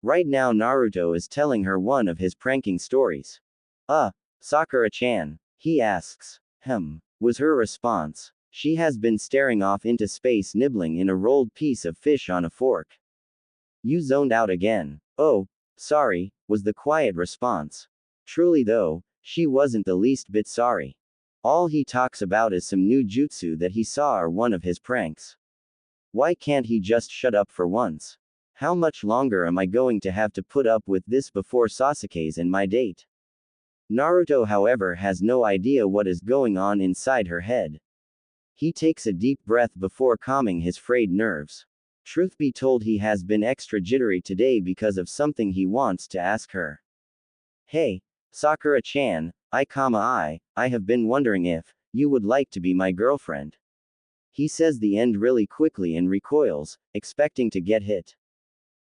Right now, Naruto is telling her one of his pranking stories. Sakura-chan, he asks. Was her response. She has been staring off into space, nibbling in a rolled piece of fish on a fork. You zoned out again. Oh, sorry, was the quiet response. Truly though, she wasn't the least bit sorry. All he talks about is some new jutsu that he saw or one of his pranks. Why can't he just shut up for once? How much longer am I going to have to put up with this before Sasuke's and my date? Naruto, however, has no idea what is going on inside her head. He takes a deep breath before calming his frayed nerves. Truth be told, he has been extra jittery today because of something he wants to ask her. Hey, Sakura-chan, I have been wondering if you would like to be my girlfriend. He says the end really quickly and recoils, expecting to get hit.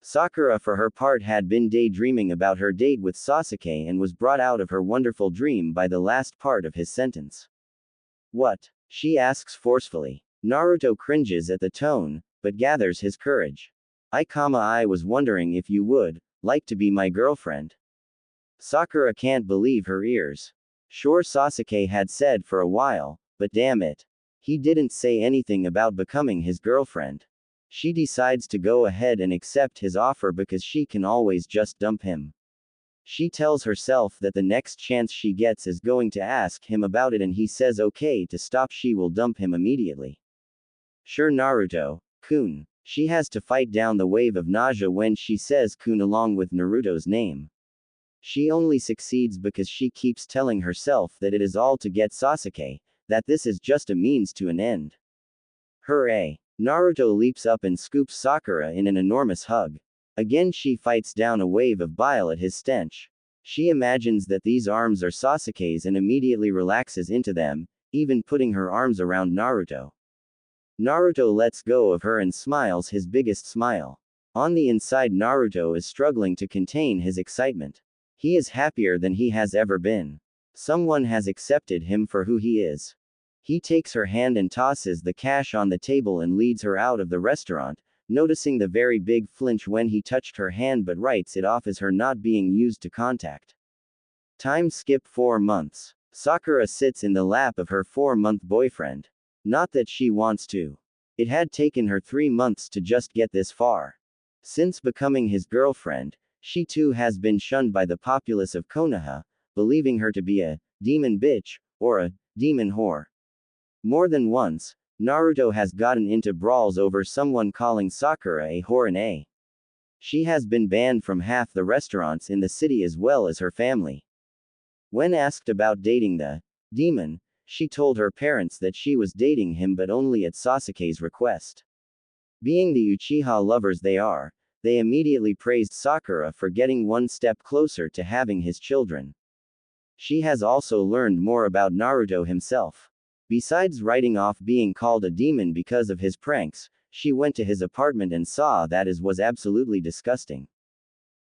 Sakura, for her part, had been daydreaming about her date with Sasuke and was brought out of her wonderful dream by the last part of his sentence. What? She asks forcefully. Naruto cringes at the tone, but gathers his courage. I was wondering if you would like to be my girlfriend. Sakura can't believe her ears. Sure, Sasuke had said for a while, but damn it. He didn't say anything about becoming his girlfriend. She decides to go ahead and accept his offer because she can always just dump him. She tells herself that the next chance she gets is going to ask him about it, and he says okay to stop, she will dump him immediately. Sure, Naruto-kun. She has to fight down the wave of nausea when she says kun along with Naruto's name. She only succeeds because she keeps telling herself that it is all to get Sasuke, that this is just a means to an end. Hooray! Naruto leaps up and scoops Sakura in an enormous hug. Again she fights down a wave of bile at his stench. She imagines that these arms are Sasuke's and immediately relaxes into them, even putting her arms around Naruto. Naruto lets go of her and smiles his biggest smile. On the inside, Naruto is struggling to contain his excitement. He is happier than he has ever been. Someone has accepted him for who he is. He takes her hand and tosses the cash on the table and leads her out of the restaurant, noticing the very big flinch when he touched her hand, but writes it off as her not being used to contact. Time skip 4 months. Sakura sits in the lap of her 4-month boyfriend. Not that she wants to. It had taken her 3 months to just get this far. Since becoming his girlfriend, she too has been shunned by the populace of Konoha, believing her to be a demon bitch, or a demon whore. More than once, Naruto has gotten into brawls over someone calling Sakura a whore, and she has been banned from half the restaurants in the city as well as her family. When asked about dating the demon, she told her parents that she was dating him, but only at Sasuke's request. Being the Uchiha lovers they are, they immediately praised Sakura for getting one step closer to having his children. She has also learned more about Naruto himself. Besides writing off being called a demon because of his pranks, she went to his apartment and saw that it was absolutely disgusting.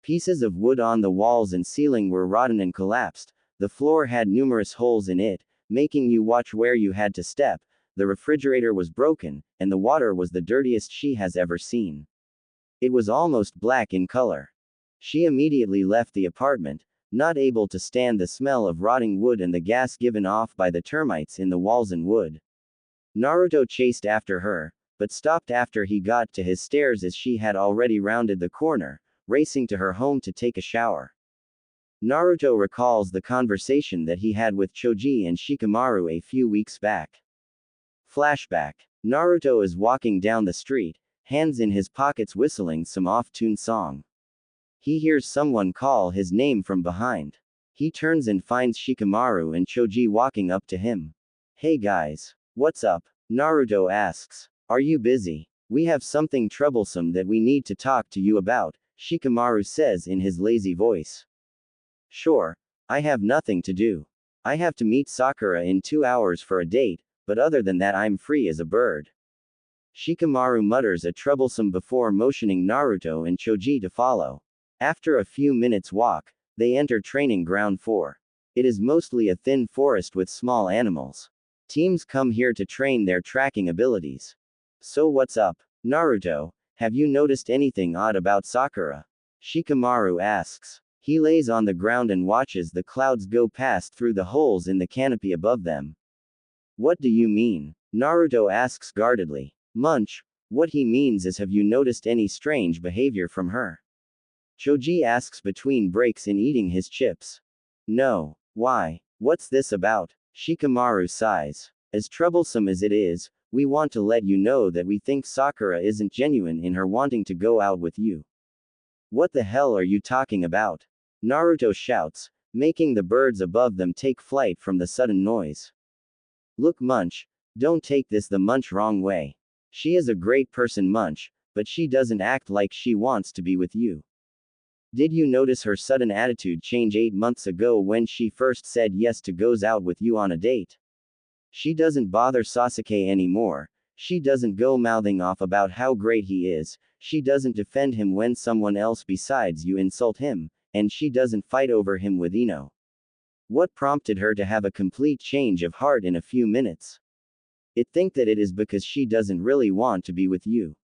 Pieces of wood on the walls and ceiling were rotten and collapsed, the floor had numerous holes in it, making you watch where you had to step, the refrigerator was broken, and the water was the dirtiest she has ever seen. It was almost black in color. She immediately left the apartment, not able to stand the smell of rotting wood and the gas given off by the termites in the walls and wood. Naruto chased after her, but stopped after he got to his stairs as she had already rounded the corner, racing to her home to take a shower. Naruto recalls the conversation that he had with Choji and Shikamaru a few weeks back. Flashback. Naruto is walking down the street, hands in his pockets, whistling some off-tune song. He hears someone call his name from behind. He turns and finds Shikamaru and Choji walking up to him. Hey guys. What's up? Naruto asks. Are you busy? We have something troublesome that we need to talk to you about, Shikamaru says in his lazy voice. Sure. I have nothing to do. I have to meet Sakura in 2 hours for a date, but other than that I'm free as a bird. Shikamaru mutters a troublesome before motioning Naruto and Choji to follow. After a few minutes' walk, they enter training ground 4. It is mostly a thin forest with small animals. Teams come here to train their tracking abilities. So what's up, Naruto? Have you noticed anything odd about Sakura? Shikamaru asks. He lays on the ground and watches the clouds go past through the holes in the canopy above them. What do you mean? Naruto asks guardedly. Munch. What he means is, have you noticed any strange behavior from her? Choji asks between breaks in eating his chips. No. Why? What's this about? Shikamaru sighs. As troublesome as it is, we want to let you know that we think Sakura isn't genuine in her wanting to go out with you. What the hell are you talking about? Naruto shouts, making the birds above them take flight from the sudden noise. Look, Munch, don't take this the Munch wrong way. She is a great person, Munch, but she doesn't act like she wants to be with you. Did you notice her sudden attitude change 8 months ago when she first said yes to goes out with you on a date? She doesn't bother Sasuke anymore. She doesn't go mouthing off about how great he is. She doesn't defend him when someone else besides you insult him, and she doesn't fight over him with Ino. What prompted her to have a complete change of heart in a few minutes? I think that it is because she doesn't really want to be with you.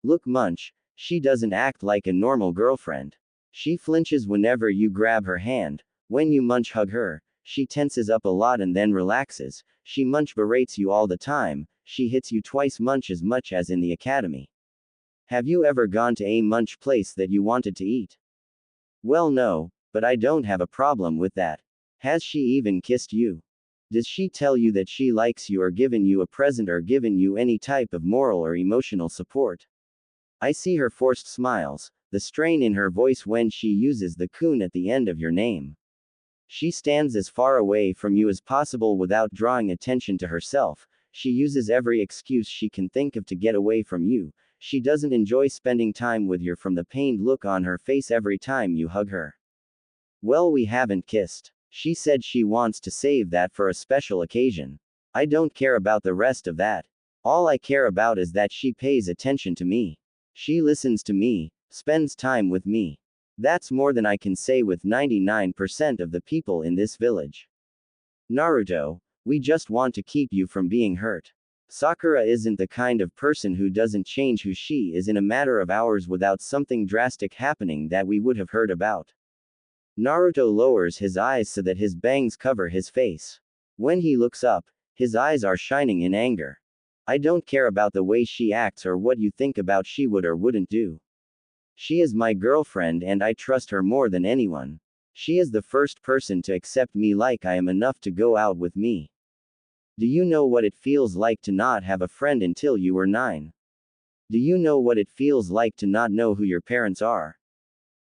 Look, Munch, she doesn't act like a normal girlfriend. She flinches whenever you grab her hand. When you Munch hug her, she tenses up a lot and then relaxes. She Munch berates you all the time. She hits you twice Munch as much as in the academy. Have you ever gone to a Munch place that you wanted to eat? Well, no, but I don't have a problem with that. Has she even kissed you? Does she tell you that she likes you or given you a present or given you any type of moral or emotional support? I see her forced smiles, the strain in her voice when she uses the kun at the end of your name. She stands as far away from you as possible without drawing attention to herself. She uses every excuse she can think of to get away from you. She doesn't enjoy spending time with you from the pained look on her face every time you hug her. Well, we haven't kissed. She said she wants to save that for a special occasion. I don't care about the rest of that. All I care about is that she pays attention to me. She listens to me, spends time with me. That's more than I can say with 99% of the people in this village. Naruto, we just want to keep you from being hurt. Sakura isn't the kind of person who doesn't change who she is in a matter of hours without something drastic happening that we would have heard about. Naruto lowers his eyes so that his bangs cover his face. When he looks up, his eyes are shining in anger. I don't care about the way she acts or what you think about she would or wouldn't do. She is my girlfriend and I trust her more than anyone. She is the first person to accept me like I am enough to go out with me. Do you know what it feels like to not have a friend until you were 9? Do you know what it feels like to not know who your parents are?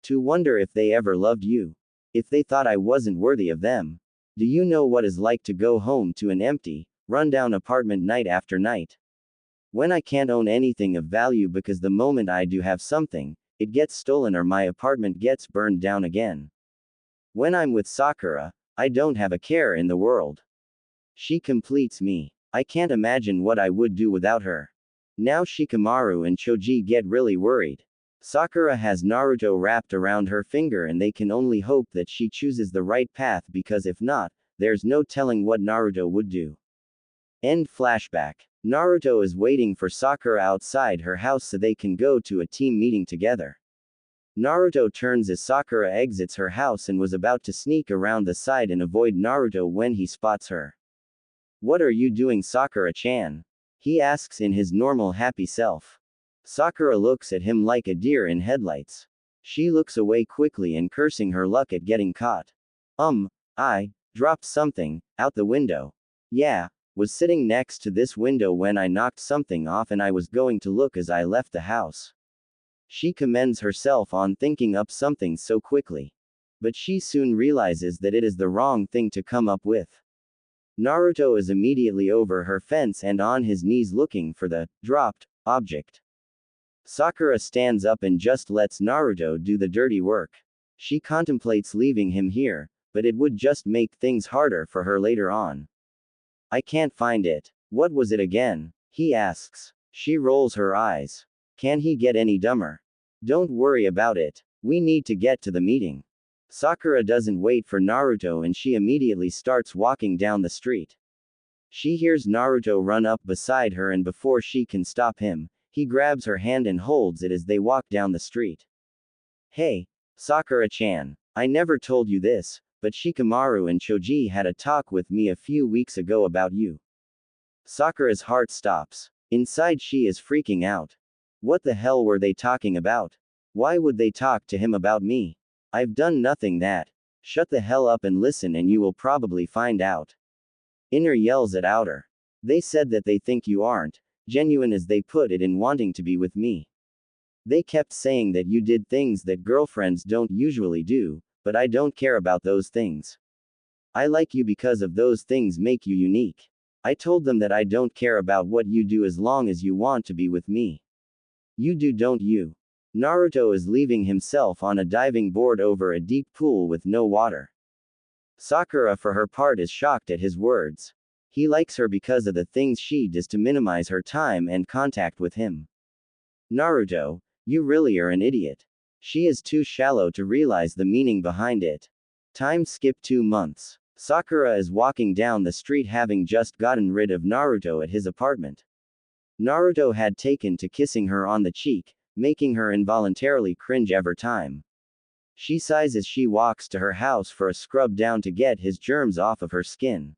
To wonder if they ever loved you. If they thought I wasn't worthy of them. Do you know what it's like to go home to an empty, run-down apartment night after night? When I can't own anything of value because the moment I do have something, it gets stolen or my apartment gets burned down again. When I'm with Sakura, I don't have a care in the world. She completes me. I can't imagine what I would do without her. Now Shikamaru and Choji get really worried. Sakura has Naruto wrapped around her finger and they can only hope that she chooses the right path because if not, there's no telling what Naruto would do. End flashback. Naruto is waiting for Sakura outside her house so they can go to a team meeting together. Naruto turns as Sakura exits her house and was about to sneak around the side and avoid Naruto when he spots her. What are you doing, Sakura-chan? He asks in his normal happy self. Sakura looks at him like a deer in headlights. She looks away quickly and cursing her luck at getting caught. I dropped something out the window. Yeah, was sitting next to this window when I knocked something off and I was going to look as I left the house. She commends herself on thinking up something so quickly. But she soon realizes that it is the wrong thing to come up with. Naruto is immediately over her fence and on his knees looking for the dropped object. Sakura stands up and just lets Naruto do the dirty work. She contemplates leaving him here, but it would just make things harder for her later on. I can't find it. What was it again? He asks. She rolls her eyes. Can he get any dumber? Don't worry about it. We need to get to the meeting. Sakura doesn't wait for Naruto and she immediately starts walking down the street. She hears Naruto run up beside her and before she can stop him, he grabs her hand and holds it as they walk down the street. Hey, Sakura-chan, I never told you this, but Shikamaru and Choji had a talk with me a few weeks ago about you. Sakura's heart stops. Inside she is freaking out. What the hell were they talking about? Why would they talk to him about me? I've done nothing that. Shut the hell up and listen and you will probably find out. Inner yells at outer. They said that they think you aren't genuine as they put it in wanting to be with me. They kept saying that you did things that girlfriends don't usually do, but I don't care about those things. I like you because of those things make you unique. I told them that I don't care about what you do as long as you want to be with me. You do, don't you? Naruto is leaving himself on a diving board over a deep pool with no water. Sakura, for her part, is shocked at his words. He likes her because of the things she does to minimize her time and contact with him. Naruto, you really are an idiot. She is too shallow to realize the meaning behind it. Time skip 2 months. Sakura is walking down the street having just gotten rid of Naruto at his apartment. Naruto had taken to kissing her on the cheek, making her involuntarily cringe every time. She sighs as she walks to her house for a scrub down to get his germs off of her skin.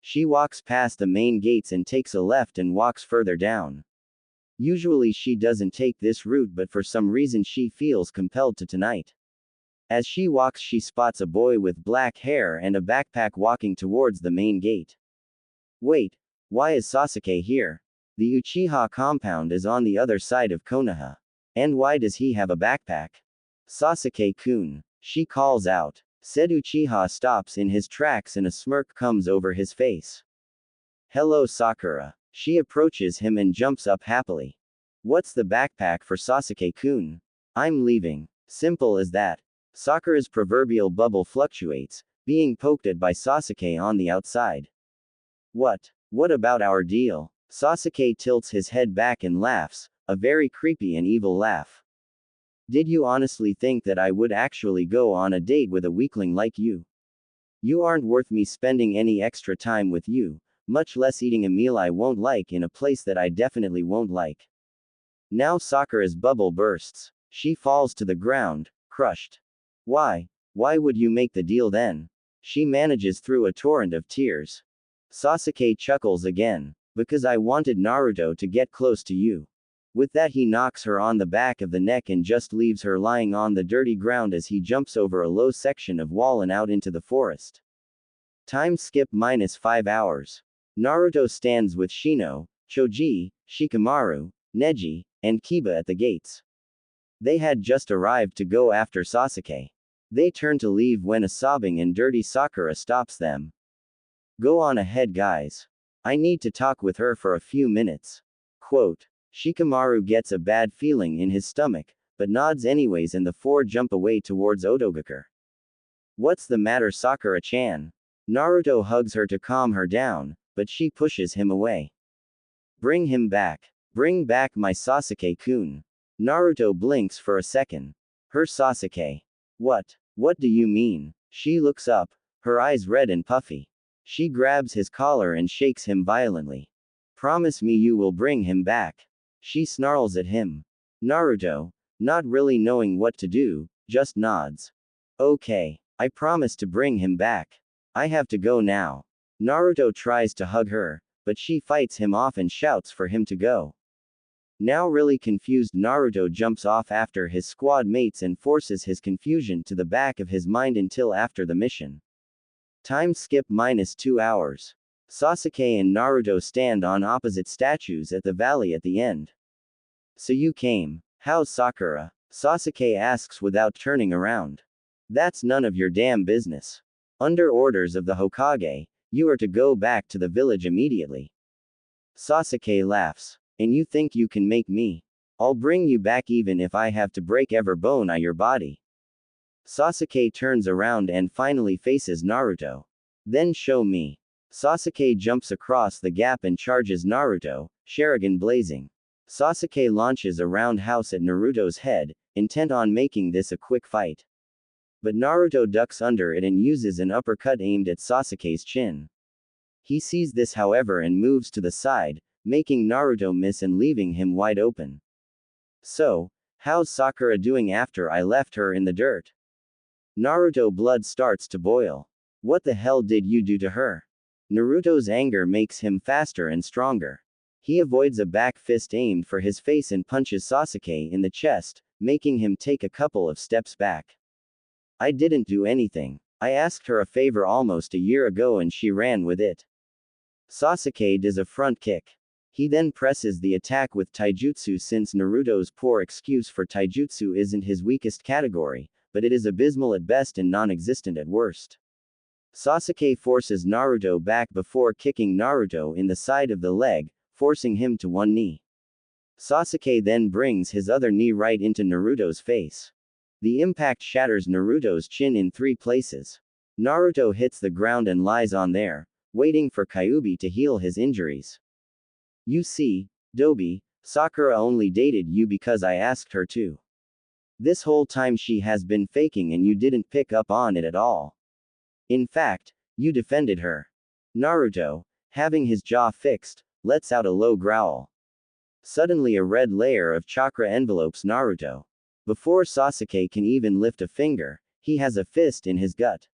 She walks past the main gates and takes a left and walks further down. Usually she doesn't take this route, but for some reason she feels compelled to tonight. As she walks, she spots a boy with black hair and a backpack walking towards the main gate. Wait, why is Sasuke here? The Uchiha compound is on the other side of Konoha. And why does he have a backpack? Sasuke-kun, she calls out. Said Uchiha stops in his tracks and a smirk comes over his face. Hello Sakura. She approaches him and jumps up happily. What's the backpack for Sasuke-kun? I'm leaving. Simple as that. Sakura's proverbial bubble fluctuates, being poked at by Sasuke on the outside. What about our deal? Sasuke tilts his head back and laughs, a very creepy and evil laugh. Did you honestly think that I would actually go on a date with a weakling like you? You aren't worth me spending any extra time with you, much less eating a meal I won't like in a place that I definitely won't like. Now Sakura's bubble bursts. She falls to the ground, crushed. Why would you make the deal then? She manages through a torrent of tears. Sasuke chuckles again. Because I wanted Naruto to get close to you. With that he knocks her on the back of the neck and just leaves her lying on the dirty ground as he jumps over a low section of wall and out into the forest. Time skip -5 hours. Naruto stands with Shino, Choji, Shikamaru, Neji, and Kiba at the gates. They had just arrived to go after Sasuke. They turn to leave when a sobbing and dirty Sakura stops them. Go on ahead guys. I need to talk with her for a few minutes. Quote. Shikamaru gets a bad feeling in his stomach, but nods anyways and the four jump away towards Otogakure. What's the matter Sakura-chan? Naruto hugs her to calm her down, but she pushes him away. Bring him back. Bring back my Sasuke-kun. Naruto blinks for a second. Her Sasuke. What do you mean? She looks up, her eyes red and puffy. She grabs his collar and shakes him violently. Promise me you will bring him back. She snarls at him. Naruto, not really knowing what to do, just nods. Okay, I promise to bring him back. I have to go now. Naruto tries to hug her, but she fights him off and shouts for him to go. Now really confused, Naruto jumps off after his squad mates and forces his confusion to the back of his mind until after the mission. Time skip -2 hours. Sasuke and Naruto stand on opposite statues at the valley at the end. So you came. How's Sakura? Sasuke asks without turning around. That's none of your damn business. Under orders of the Hokage, you are to go back to the village immediately. Sasuke laughs. And you think you can make me? I'll bring you back even if I have to break every bone on your body. Sasuke turns around and finally faces Naruto. Then show me. Sasuke jumps across the gap and charges Naruto, Sharingan blazing. Sasuke launches a roundhouse at Naruto's head, intent on making this a quick fight. But Naruto ducks under it and uses an uppercut aimed at Sasuke's chin. He sees this however and moves to the side, making Naruto miss and leaving him wide open. So, how's Sakura doing after I left her in the dirt? Naruto blood starts to boil. What the hell did you do to her? Naruto's anger makes him faster and stronger. He avoids a back fist aimed for his face and punches Sasuke in the chest, making him take a couple of steps back. I didn't do anything. I asked her a favor almost a year ago and she ran with it. Sasuke does a front kick. He then presses the attack with taijutsu since Naruto's poor excuse for taijutsu isn't his weakest category, but it is abysmal at best and non-existent at worst. Sasuke forces Naruto back before kicking Naruto in the side of the leg, forcing him to one knee. Sasuke then brings his other knee right into Naruto's face. The impact shatters Naruto's chin in 3 places. Naruto hits the ground and lies on there, waiting for Kyuubi to heal his injuries. You see, Dobi, Sakura only dated you because I asked her to. This whole time she has been faking and you didn't pick up on it at all. In fact, you defended her. Naruto, having his jaw fixed, lets out a low growl. Suddenly a red layer of chakra envelopes Naruto. Before Sasuke can even lift a finger, he has a fist in his gut.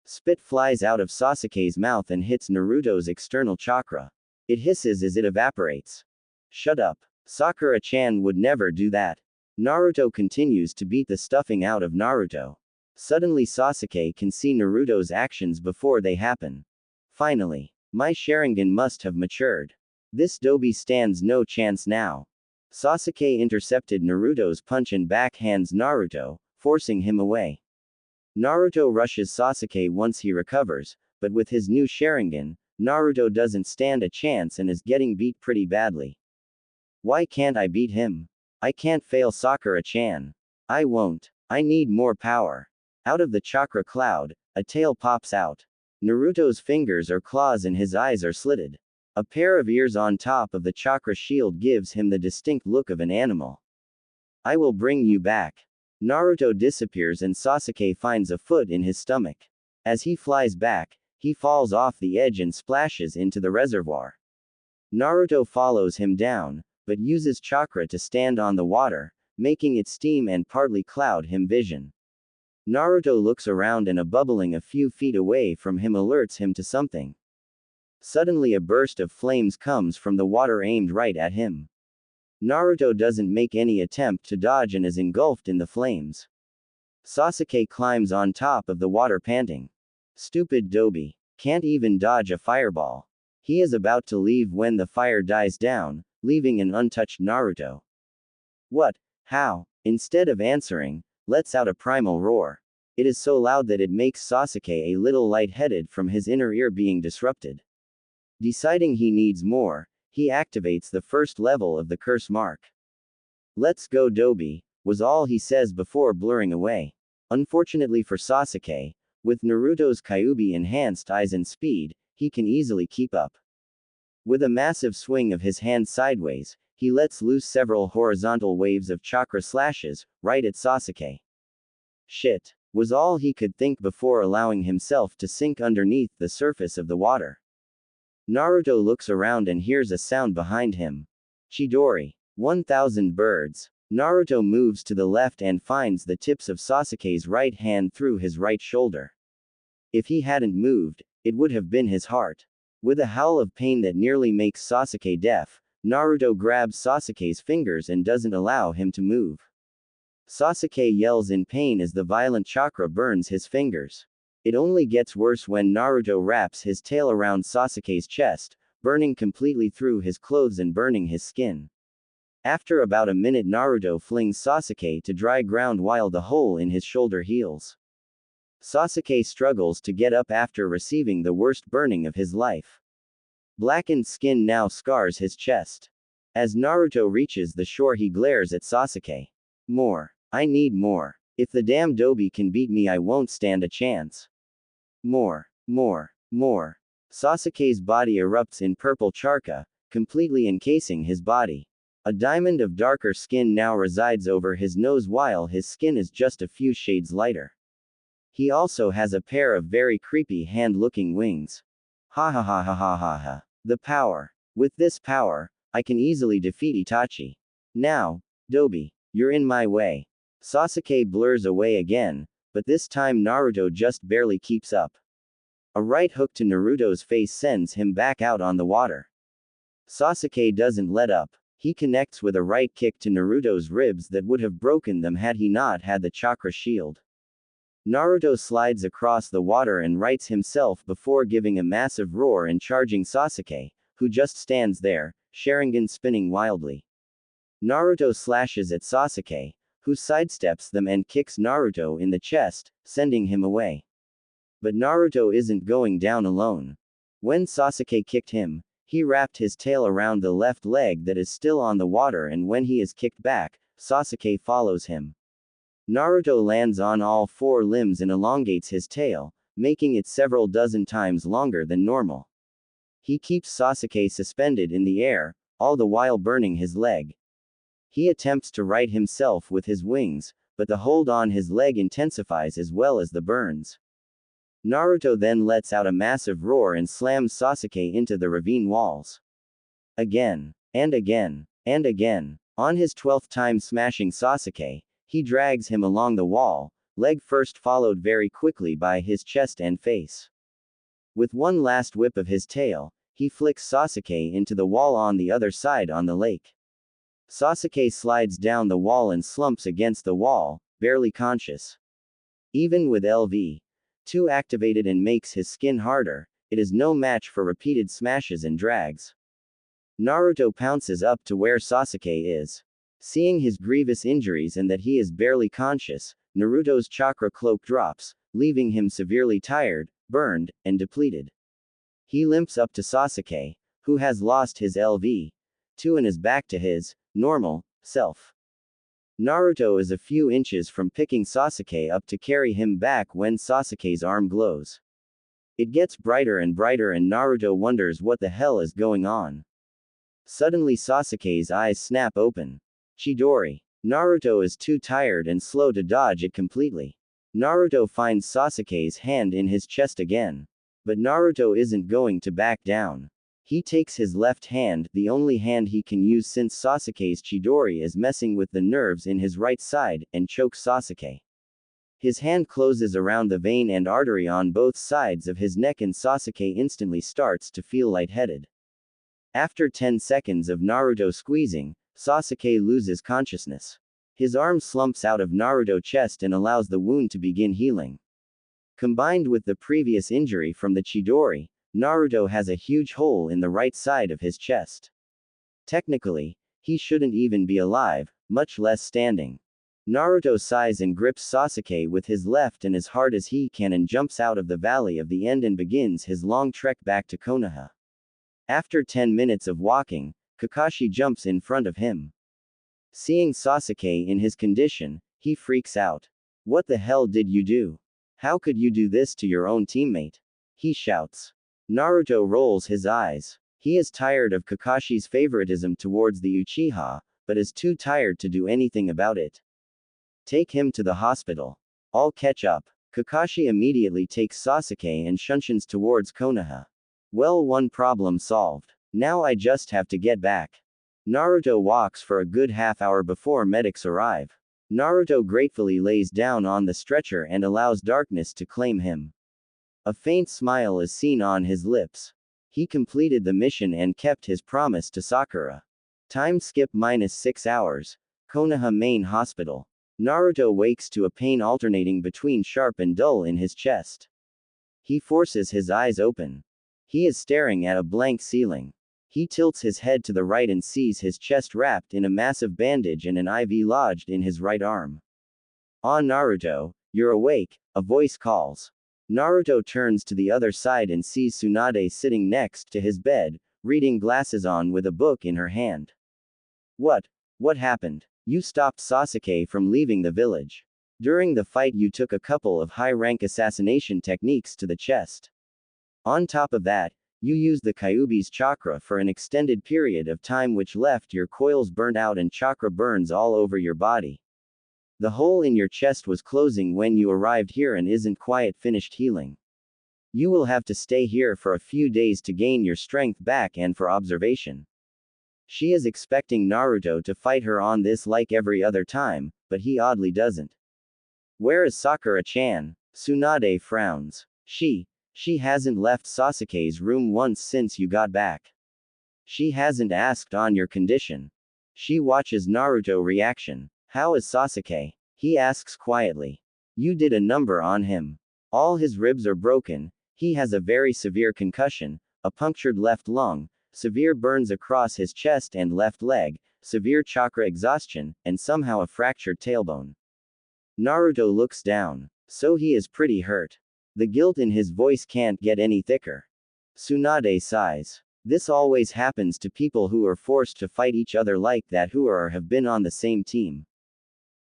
Spit flies out of Sasuke's mouth and hits Naruto's external chakra. It hisses as it evaporates. Shut up. Sakura-chan would never do that. Naruto continues to beat the stuffing out of Naruto. Suddenly Sasuke can see Naruto's actions before they happen. Finally, my Sharingan must have matured. This Dobi stands no chance now. Sasuke intercepted Naruto's punch and backhands Naruto, forcing him away. Naruto rushes Sasuke once he recovers, but with his new Sharingan, Naruto doesn't stand a chance and is getting beat pretty badly. Why can't I beat him? I can't fail Sakura-chan. I won't. I need more power. Out of the chakra cloud, a tail pops out. Naruto's fingers are claws and his eyes are slitted. A pair of ears on top of the chakra shield gives him the distinct look of an animal. I will bring you back. Naruto disappears and Sasuke finds a foot in his stomach. As he flies back, he falls off the edge and splashes into the reservoir. Naruto follows him down, but uses chakra to stand on the water, making it steam and partly cloud him vision. Naruto looks around and a bubbling a few feet away from him alerts him to something. Suddenly a burst of flames comes from the water aimed right at him. Naruto doesn't make any attempt to dodge and is engulfed in the flames. Sasuke climbs on top of the water panting. Stupid Dobi. Can't even dodge a fireball. He is about to leave when the fire dies down, leaving an untouched Naruto. What? How? Instead of answering, lets out a primal roar. It is so loud that it makes Sasuke a little lightheaded from his inner ear being disrupted. Deciding he needs more, he activates the first level of the curse mark. Let's go Dobi, was all he says before blurring away. Unfortunately for Sasuke, with Naruto's Kyuubi enhanced eyes and speed, he can easily keep up. With a massive swing of his hand sideways, he lets loose several horizontal waves of chakra slashes, right at Sasuke. Shit, was all he could think before allowing himself to sink underneath the surface of the water. Naruto looks around and hears a sound behind him. Chidori. 1,000 birds. Naruto moves to the left and finds the tips of Sasuke's right hand through his right shoulder. If he hadn't moved, it would have been his heart. With a howl of pain that nearly makes Sasuke deaf, Naruto grabs Sasuke's fingers and doesn't allow him to move. Sasuke yells in pain as the violent chakra burns his fingers. It only gets worse when Naruto wraps his tail around Sasuke's chest, burning completely through his clothes and burning his skin. After about a minute Naruto flings Sasuke to dry ground while the hole in his shoulder heals. Sasuke struggles to get up after receiving the worst burning of his life. Blackened skin now scars his chest. As Naruto reaches the shore he glares at Sasuke. More. I need more. If the damn Dobi can beat me I won't stand a chance. More. More. More. Sasuke's body erupts in purple chakra, completely encasing his body. A diamond of darker skin now resides over his nose while his skin is just a few shades lighter. He also has a pair of very creepy hand-looking wings. Ha ha ha ha ha ha ha. The power. With this power, I can easily defeat Itachi. Now, Dobi, you're in my way. Sasuke blurs away again, but this time Naruto just barely keeps up. A right hook to Naruto's face sends him back out on the water. Sasuke doesn't let up. He connects with a right kick to Naruto's ribs that would have broken them had he not had the chakra shield. Naruto slides across the water and rights himself before giving a massive roar and charging Sasuke, who just stands there, Sharingan spinning wildly. Naruto slashes at Sasuke, who sidesteps them and kicks Naruto in the chest, sending him away. But Naruto isn't going down alone. When Sasuke kicked him, he wrapped his tail around the left leg that is still on the water, and when he is kicked back, Sasuke follows him. Naruto lands on all four limbs and elongates his tail, making it several dozen times longer than normal. He keeps Sasuke suspended in the air, all the while burning his leg. He attempts to right himself with his wings, but the hold on his leg intensifies as well as the burns. Naruto then lets out a massive roar and slams Sasuke into the ravine walls. Again, and again, and again. On his 12th time smashing Sasuke, he drags him along the wall, leg first followed very quickly by his chest and face. With one last whip of his tail, he flicks Sasuke into the wall on the other side on the lake. Sasuke slides down the wall and slumps against the wall, barely conscious. Even with LV2 activated and makes his skin harder, it is no match for repeated smashes and drags. Naruto pounces up to where Sasuke is. Seeing his grievous injuries and that he is barely conscious, Naruto's chakra cloak drops, leaving him severely tired, burned, and depleted. He limps up to Sasuke, who has lost his LV2 and is back to his normal self. Naruto is a few inches from picking Sasuke up to carry him back when Sasuke's arm glows. It gets brighter and brighter and Naruto wonders what the hell is going on. Suddenly Sasuke's eyes snap open. Chidori. Naruto is too tired and slow to dodge it completely. Naruto finds Sasuke's hand in his chest again. But Naruto isn't going to back down. He takes his left hand, the only hand he can use since Sasuke's Chidori is messing with the nerves in his right side, and chokes Sasuke. His hand closes around the vein and artery on both sides of his neck and Sasuke instantly starts to feel lightheaded. After 10 seconds of Naruto squeezing, Sasuke loses consciousness. His arm slumps out of Naruto's chest and allows the wound to begin healing. Combined with the previous injury from the Chidori, Naruto has a huge hole in the right side of his chest. Technically, he shouldn't even be alive, much less standing. Naruto sighs and grips Sasuke with his left and as hard as he can and jumps out of the valley of the end and begins his long trek back to Konoha. After 10 minutes of walking, Kakashi jumps in front of him. Seeing Sasuke in his condition, he freaks out. "What the hell did you do? How could you do this to your own teammate?" he shouts. Naruto rolls his eyes. He is tired of Kakashi's favoritism towards the Uchiha, but is too tired to do anything about it. "Take him to the hospital. I'll catch up." Kakashi immediately takes Sasuke and shunsons towards Konoha. "Well, one problem solved. Now I just have to get back." Naruto walks for a good half hour before medics arrive. Naruto gratefully lays down on the stretcher and allows darkness to claim him. A faint smile is seen on his lips. He completed the mission and kept his promise to Sakura. Time skip -6 hours. Konoha Main Hospital. Naruto wakes to a pain alternating between sharp and dull in his chest. He forces his eyes open. He is staring at a blank ceiling. He tilts his head to the right and sees his chest wrapped in a massive bandage and an IV lodged in his right arm. "Ah, Naruto, you're awake," a voice calls. Naruto turns to the other side and sees Tsunade sitting next to his bed, reading glasses on with a book in her hand. What happened? You stopped Sasuke from leaving the village. During the fight you took a couple of high-rank assassination techniques to the chest. On top of that, you used the Kyuubi's chakra for an extended period of time which left your coils burnt out and chakra burns all over your body. The hole in your chest was closing when you arrived here and isn't quite finished healing. You will have to stay here for a few days to gain your strength back and for observation." She is expecting Naruto to fight her on this like every other time, but he oddly doesn't. "Where is Sakura-chan?" Tsunade frowns. She hasn't left Sasuke's room once since you got back. She hasn't asked on your condition. She watches Naruto reaction. "How is Sasuke?" he asks quietly. "You did a number on him. All his ribs are broken, he has a very severe concussion, a punctured left lung, severe burns across his chest and left leg, severe chakra exhaustion, and somehow a fractured tailbone. Naruto looks down. So he is pretty hurt. The guilt in his voice can't get any thicker. Tsunade sighs. This always happens to people who are forced to fight each other like that who are or have been on the same team.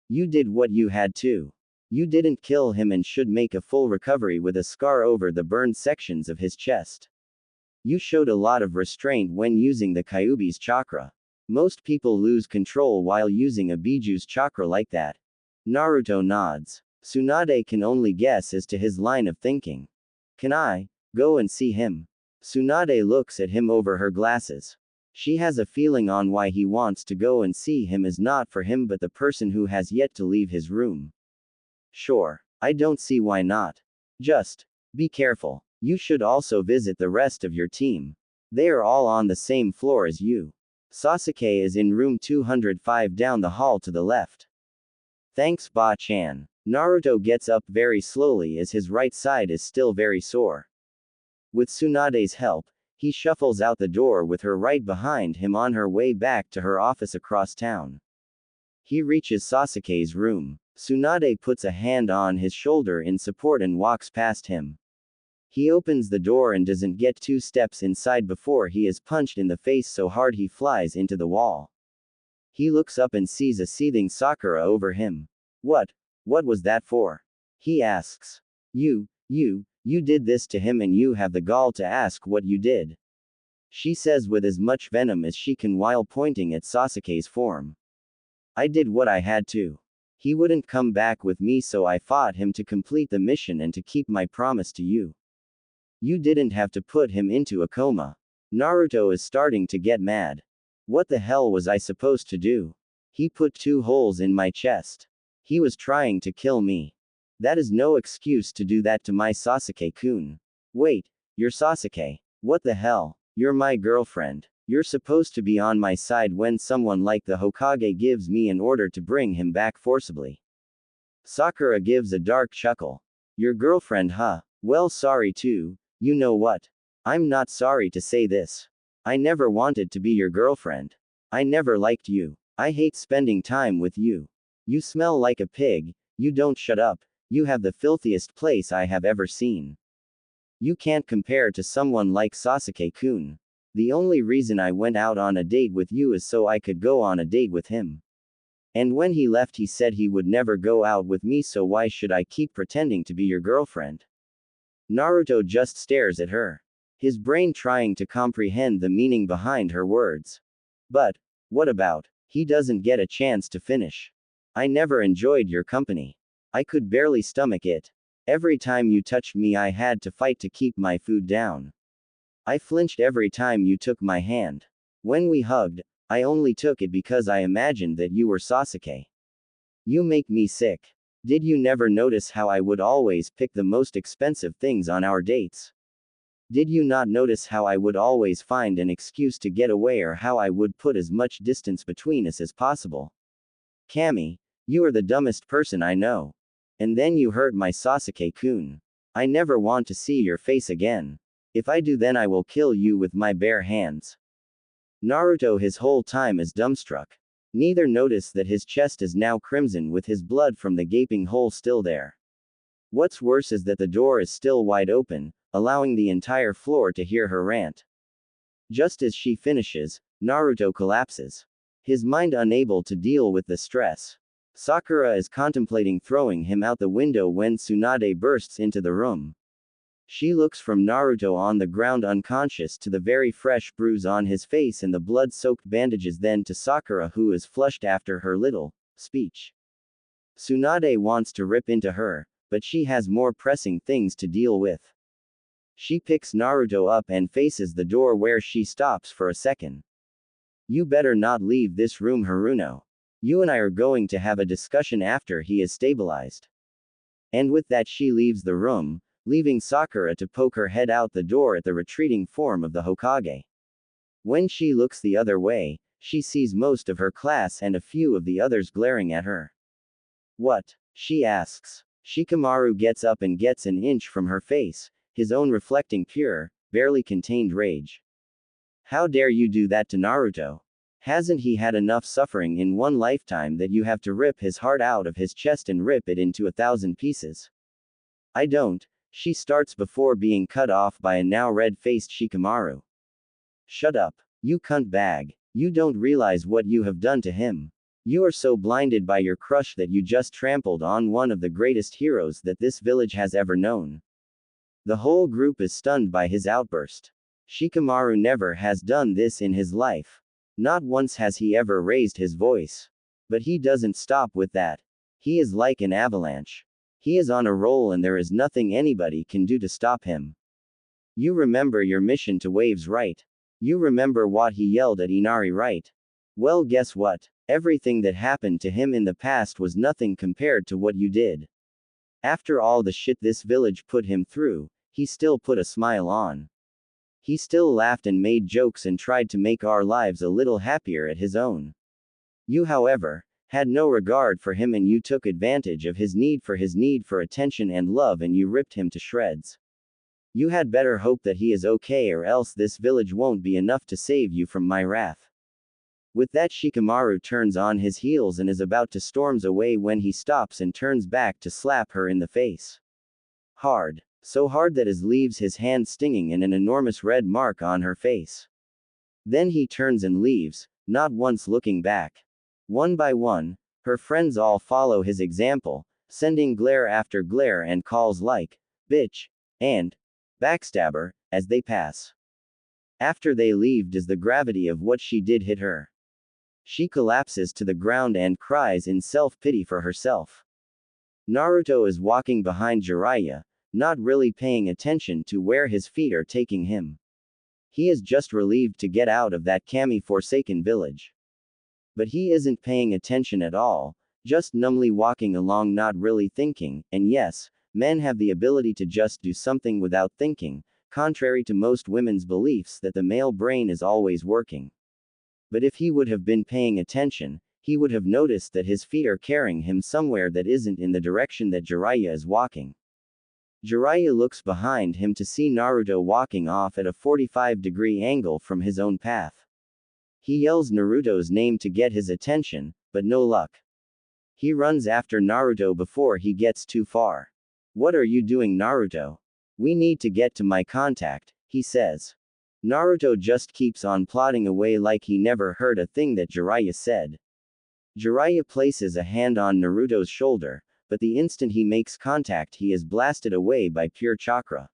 You did what you had to. You didn't kill him and should make a full recovery with a scar over the burned sections of his chest. You showed a lot of restraint when using the Kyuubi's chakra. Most people lose control while using a Bijuu's chakra like that. Naruto nods. Tsunade can only guess as to his line of thinking. Can I go and see him? Tsunade looks at him over her glasses. She has a feeling on why he wants to go and see him is not for him but the person who has yet to leave his room. Sure, I don't see why not. Just be careful. You should also visit the rest of your team. They are all on the same floor as you. Sasuke is in room 205 down the hall to the left. Thanks, Ba-chan. Naruto gets up very slowly as his right side is still very sore. With Tsunade's help, he shuffles out the door with her right behind him on her way back to her office across town. He reaches Sasuke's room. Tsunade puts a hand on his shoulder in support and walks past him. He opens the door and doesn't get 2 steps inside before he is punched in the face so hard he flies into the wall. He looks up and sees a seething Sakura over him. What was that for? He asks. You did this to him and you have the gall to ask what you did. She says with as much venom as she can while pointing at Sasuke's form. I did what I had to. He wouldn't come back with me so I fought him to complete the mission and to keep my promise to you. You didn't have to put him into a coma. Naruto is starting to get mad. What the hell was I supposed to do? He put 2 holes in my chest. He was trying to kill me. That is no excuse to do that to my Sasuke-kun. Wait, you're Sasuke. What the hell? You're my girlfriend. You're supposed to be on my side when someone like the Hokage gives me an order to bring him back forcibly. Sakura gives a dark chuckle. Your girlfriend, huh? Well, sorry too. You know what? I'm not sorry to say this. I never wanted to be your girlfriend. I never liked you. I hate spending time with you. You smell like a pig. You don't shut up. You have the filthiest place I have ever seen. You can't compare to someone like Sasuke-kun. The only reason I went out on a date with you is so I could go on a date with him. And when he left he said he would never go out with me, so why should I keep pretending to be your girlfriend? Naruto just stares at her. His brain trying to comprehend the meaning behind her words. But what about? He doesn't get a chance to finish. I never enjoyed your company. I could barely stomach it. Every time you touched me I had to fight to keep my food down. I flinched every time you took my hand. When we hugged, I only took it because I imagined that you were Sasuke. You make me sick. Did you never notice how I would always pick the most expensive things on our dates? Did you not notice how I would always find an excuse to get away or how I would put as much distance between us as possible? Kami, you are the dumbest person I know. And then you hurt my Sasuke-kun. I never want to see your face again. If I do then I will kill you with my bare hands. Naruto his whole time is dumbstruck. Neither notice that his chest is now crimson with his blood from the gaping hole still there. What's worse is that the door is still wide open, allowing the entire floor to hear her rant. Just as she finishes, Naruto collapses. His mind unable to deal with the stress. Sakura is contemplating throwing him out the window when Tsunade bursts into the room. She looks from Naruto on the ground unconscious to the very fresh bruise on his face and the blood-soaked bandages, then to Sakura who is flushed after her little speech. Tsunade wants to rip into her, but she has more pressing things to deal with. She picks Naruto up and faces the door where she stops for a second. You better not leave this room, Haruno. You and I are going to have a discussion after he is stabilized. And with that she leaves the room, leaving Sakura to poke her head out the door at the retreating form of the Hokage. When she looks the other way, she sees most of her class and a few of the others glaring at her. What? She asks. Shikamaru gets up and gets an inch from her face, his own reflecting pure, barely contained rage. How dare you do that to Naruto? Hasn't he had enough suffering in one lifetime that you have to rip his heart out of his chest and rip it into 1,000 pieces? I don't, she starts before being cut off by a now red-faced Shikamaru. Shut up. You cunt bag. You don't realize what you have done to him. You are so blinded by your crush that you just trampled on one of the greatest heroes that this village has ever known. The whole group is stunned by his outburst. Shikamaru never has done this in his life. Not once has he ever raised his voice. But he doesn't stop with that. He is like an avalanche. He is on a roll and there is nothing anybody can do to stop him. You remember your mission to Waves, right? You remember what he yelled at Inari, right? Well, guess what? Everything that happened to him in the past was nothing compared to what you did. After all the shit this village put him through, he still put a smile on. He still laughed and made jokes and tried to make our lives a little happier at his own. You, however, had no regard for him and you took advantage of his need for attention and love and you ripped him to shreds. You had better hope that he is okay or else this village won't be enough to save you from my wrath. With that, Shikamaru turns on his heels and is about to storms away when he stops and turns back to slap her in the face. Hard. So hard that it leaves his hand stinging and an enormous red mark on her face. Then he turns and leaves, not once looking back. One by one, her friends all follow his example, sending glare after glare and calls like, bitch, and backstabber, as they pass. After they leave, does the gravity of what she did hit her? She collapses to the ground and cries in self-pity for herself. Naruto is walking behind Jiraiya, not really paying attention to where his feet are taking him. He is just relieved to get out of that Kami-forsaken village. But he isn't paying attention at all, just numbly walking along, not really thinking, and yes, men have the ability to just do something without thinking, contrary to most women's beliefs that the male brain is always working. But if he would have been paying attention, he would have noticed that his feet are carrying him somewhere that isn't in the direction that Jiraiya is walking. Jiraiya looks behind him to see Naruto walking off at a 45-degree angle from his own path. He yells Naruto's name to get his attention, but no luck. He runs after Naruto before he gets too far. What are you doing, Naruto? We need to get to my contact, he says. Naruto just keeps on plodding away like he never heard a thing that Jiraiya said. Jiraiya places a hand on Naruto's shoulder, but the instant he makes contact he is blasted away by pure chakra.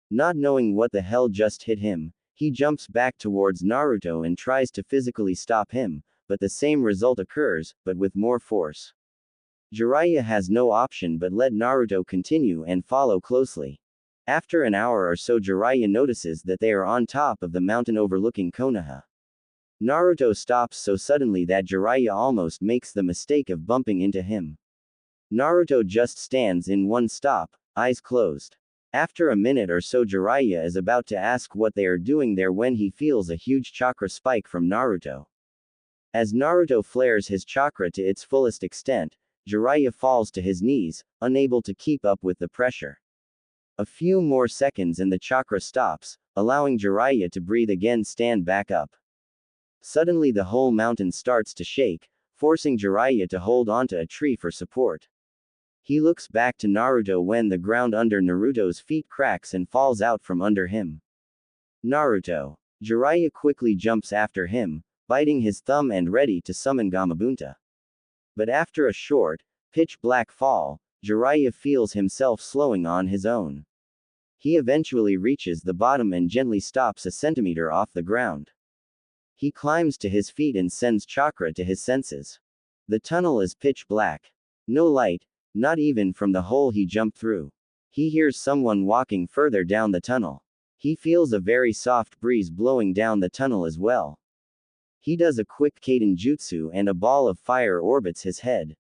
Not knowing what the hell just hit him, he jumps back towards Naruto and tries to physically stop him, but the same result occurs, but with more force. Jiraiya has no option but let Naruto continue and follow closely. After an hour or so, Jiraiya notices that they are on top of the mountain overlooking Konoha. Naruto stops so suddenly that Jiraiya almost makes the mistake of bumping into him. Naruto just stands in one stop, eyes closed. After a minute or so, Jiraiya is about to ask what they are doing there when he feels a huge chakra spike from Naruto. As Naruto flares his chakra to its fullest extent, Jiraiya falls to his knees, unable to keep up with the pressure. A few more seconds and the chakra stops, allowing Jiraiya to breathe again, stand back up. Suddenly the whole mountain starts to shake, forcing Jiraiya to hold onto a tree for support. He looks back to Naruto when the ground under Naruto's feet cracks and falls out from under him. Naruto. Jiraiya quickly jumps after him, biting his thumb and ready to summon Gamabunta. But after a short, pitch-black fall, Jiraiya feels himself slowing on his own. He eventually reaches the bottom and gently stops a centimeter off the ground. He climbs to his feet and sends chakra to his senses. The tunnel is pitch black. No light, not even from the hole he jumped through. He hears someone walking further down the tunnel. He feels a very soft breeze blowing down the tunnel as well. He does a quick Kaden jutsu and a ball of fire orbits his head.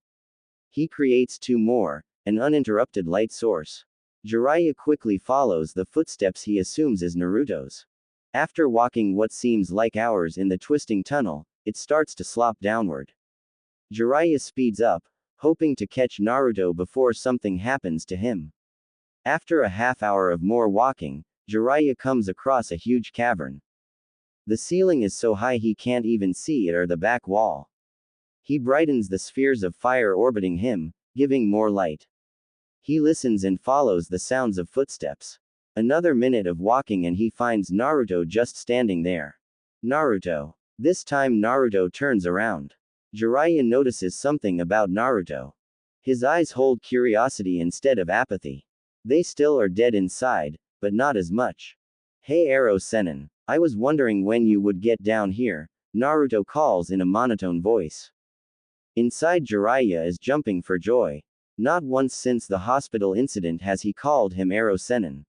He creates two more, an uninterrupted light source. Jiraiya quickly follows the footsteps he assumes is Naruto's. After walking what seems like hours in the twisting tunnel, it starts to slop downward. Jiraiya speeds up, hoping to catch Naruto before something happens to him. After a half hour of more walking, Jiraiya comes across a huge cavern. The ceiling is so high he can't even see it or the back wall. He brightens the spheres of fire orbiting him, giving more light. He listens and follows the sounds of footsteps. Another minute of walking and he finds Naruto just standing there. Naruto. This time Naruto turns around. Jiraiya notices something about Naruto. His eyes hold curiosity instead of apathy. They still are dead inside, but not as much. Hey Arrow Sennin, I was wondering when you would get down here, Naruto calls in a monotone voice. Inside Jiraiya is jumping for joy. Not once since the hospital incident has he called him Arrow Sennin.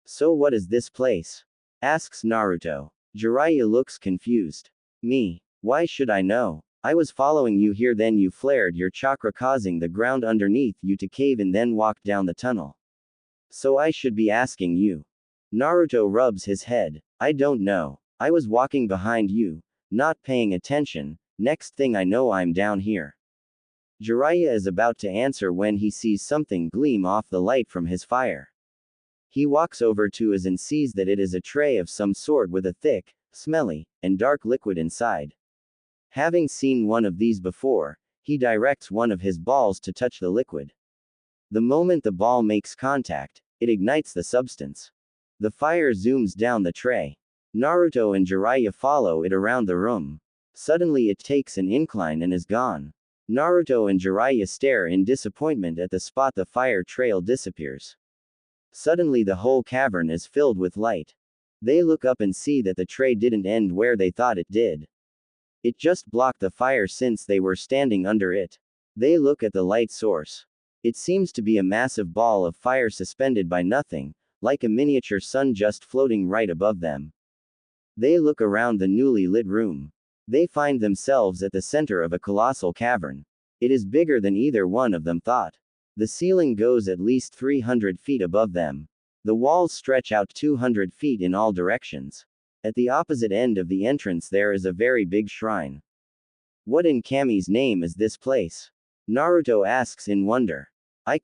So what is this place? Asks Naruto. Jiraiya looks confused. Me. Why should I know? I was following you here, then you flared your chakra causing the ground underneath you to cave and then walked down the tunnel. So I should be asking you. Naruto rubs his head. I don't know. I was walking behind you, not paying attention. Next thing I know I'm down here. Jiraiya is about to answer when he sees something gleam off the light from his fire. He walks over to it and sees that it is a tray of some sort with a thick, smelly, and dark liquid inside. Having seen one of these before, he directs one of his balls to touch the liquid. The moment the ball makes contact, it ignites the substance. The fire zooms down the tray. Naruto and Jiraiya follow it around the room. Suddenly it takes an incline and is gone. Naruto and Jiraiya stare in disappointment at the spot the fire trail disappears. Suddenly the whole cavern is filled with light. They look up and see that the tray didn't end where they thought it did. It just blocked the fire since they were standing under it. They look at the light source. It seems to be a massive ball of fire suspended by nothing, like a miniature sun just floating right above them. They look around the newly lit room. They find themselves at the center of a colossal cavern. It is bigger than either one of them thought. The ceiling goes at least 300 feet above them. The walls stretch out 200 feet in all directions. At the opposite end of the entrance there is a very big shrine. What in Kami's name is this place? Naruto asks in wonder. I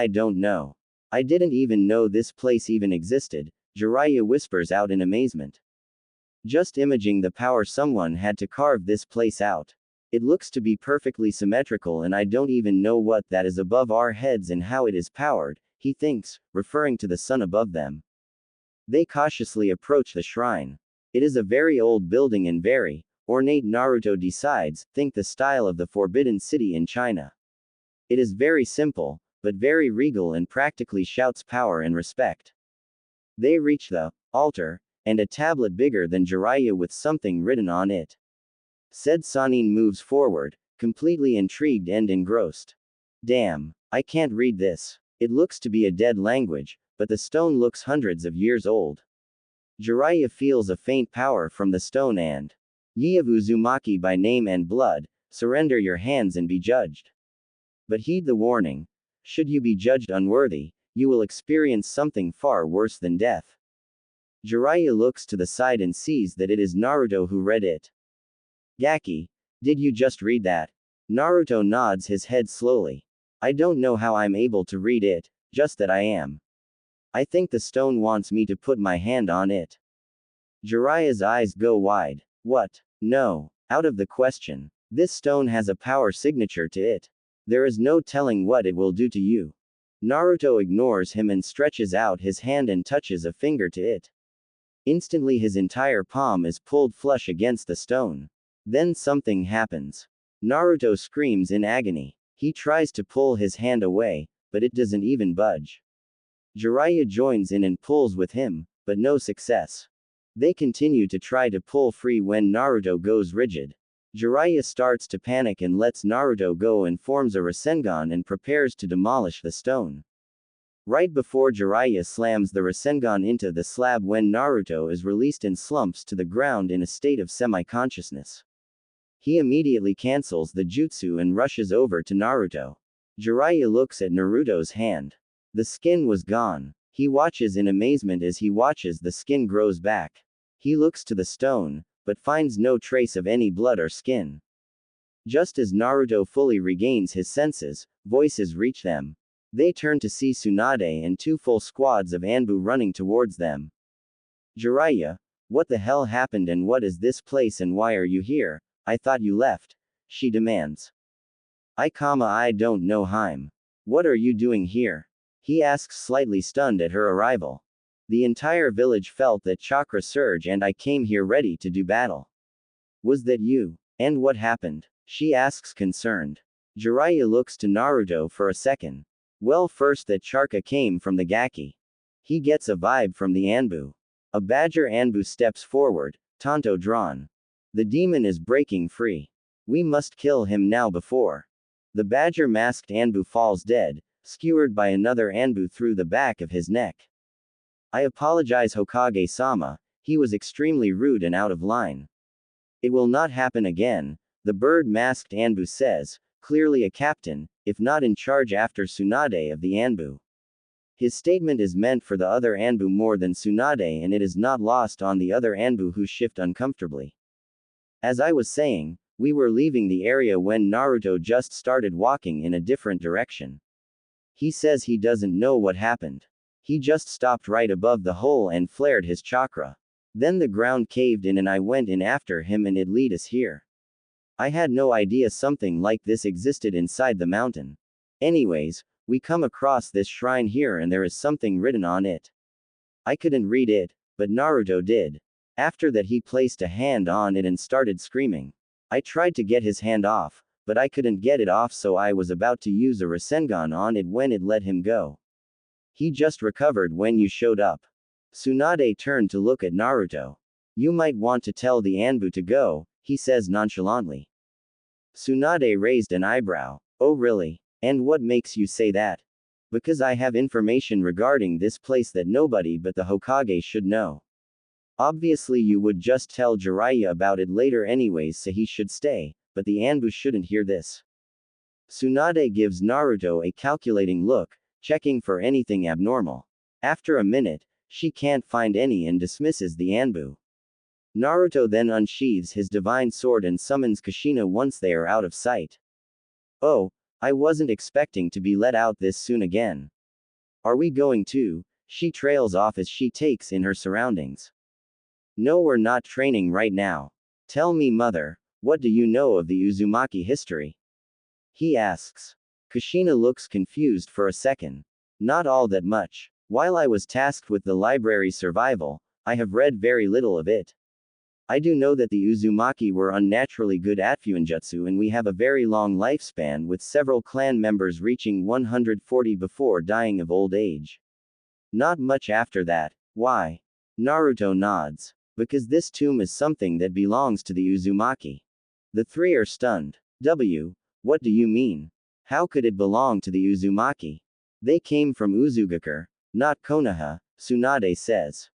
don't know. I didn't even know this place even existed, Jiraiya whispers out in amazement. Just imaging the power someone had to carve this place out. It looks to be perfectly symmetrical and I don't even know what that is above our heads and how it is powered, he thinks, referring to the sun above them. They cautiously approach the shrine. It is a very old building and very ornate. Naruto decides, think the style of the Forbidden City in China. It is very simple, but very regal and practically shouts power and respect. They reach the altar, and a tablet bigger than Jiraiya with something written on it. Said Sanin moves forward, completely intrigued and engrossed. Damn, I can't read this. It looks to be a dead language, but the stone looks hundreds of years old. Jiraiya feels a faint power from the stone and Ye of Uzumaki by name and blood, surrender your hands and be judged. But heed the warning. Should you be judged unworthy, you will experience something far worse than death. Jiraiya looks to the side and sees that it is Naruto who read it. Gaki, did you just read that? Naruto nods his head slowly. I don't know how I'm able to read it, just that I am. I think the stone wants me to put my hand on it. Jiraiya's eyes go wide. What? No. Out of the question. This stone has a power signature to it. There is no telling what it will do to you. Naruto ignores him and stretches out his hand and touches a finger to it. Instantly his entire palm is pulled flush against the stone. Then something happens. Naruto screams in agony. He tries to pull his hand away, but it doesn't even budge. Jiraiya joins in and pulls with him, but no success. They continue to try to pull free when Naruto goes rigid. Jiraiya starts to panic and lets Naruto go and forms a Rasengan and prepares to demolish the stone. Right before Jiraiya slams the Rasengan into the slab when Naruto is released and slumps to the ground in a state of semi-consciousness. He immediately cancels the jutsu and rushes over to Naruto. Jiraiya looks at Naruto's hand. The skin was gone. He watches in amazement as he watches the skin grows back. He looks to the stone, but finds no trace of any blood or skin. Just as Naruto fully regains his senses, voices reach them. They turn to see Tsunade and two full squads of Anbu running towards them. Jiraiya, What the hell happened and what is this place and why are you here? I thought you left. She demands. I don't know Haim. What are you doing here? He asks, slightly stunned at her arrival. The entire village felt that chakra surge and I came here ready to do battle. Was that you? And what happened? She asks, concerned. Jiraiya looks to Naruto for a second. Well, first that Charka came from the Gaki. He gets a vibe from the Anbu. A badger Anbu steps forward, Tonto drawn. The demon is breaking free. We must kill him now before. The badger masked Anbu falls dead, skewered by another Anbu through the back of his neck. I apologize, Hokage-sama, he was extremely rude and out of line. It will not happen again, the bird masked Anbu says, clearly a captain, if not in charge after Tsunade of the Anbu. His statement is meant for the other Anbu more than Tsunade, and it is not lost on the other Anbu who shift uncomfortably. As I was saying, we were leaving the area when Naruto just started walking in a different direction. He says he doesn't know what happened. He just stopped right above the hole and flared his chakra. Then the ground caved in and I went in after him and it led us here. I had no idea something like this existed inside the mountain. Anyways, we come across this shrine here and there is something written on it. I couldn't read it, but Naruto did. After that he placed a hand on it and started screaming. I tried to get his hand off, but I couldn't get it off, so I was about to use a Rasengan on it when it let him go. He just recovered when you showed up. Tsunade turned to look at Naruto. You might want to tell the Anbu to go, he says nonchalantly. Tsunade raised an eyebrow. Oh really? And what makes you say that? Because I have information regarding this place that nobody but the Hokage should know. Obviously you would just tell Jiraiya about it later anyways, so he should stay, but the Anbu shouldn't hear this. Tsunade gives Naruto a calculating look, checking for anything abnormal. After a minute, she can't find any and dismisses the Anbu. Naruto then unsheathes his divine sword and summons Kushina once they are out of sight. Oh, I wasn't expecting to be let out this soon again. Are we going to? She trails off as she takes in her surroundings. No, we're not training right now. Tell me, mother, what do you know of the Uzumaki history? He asks. Kushina looks confused for a second. Not all that much. While I was tasked with the library's survival, I have read very little of it. I do know that the Uzumaki were unnaturally good at Fuinjutsu and we have a very long lifespan with several clan members reaching 140 before dying of old age. Not much after that. Why? Naruto nods. Because this tomb is something that belongs to the Uzumaki. The three are stunned. What do you mean? How could it belong to the Uzumaki? They came from Uzugakure, not Konoha, Tsunade says.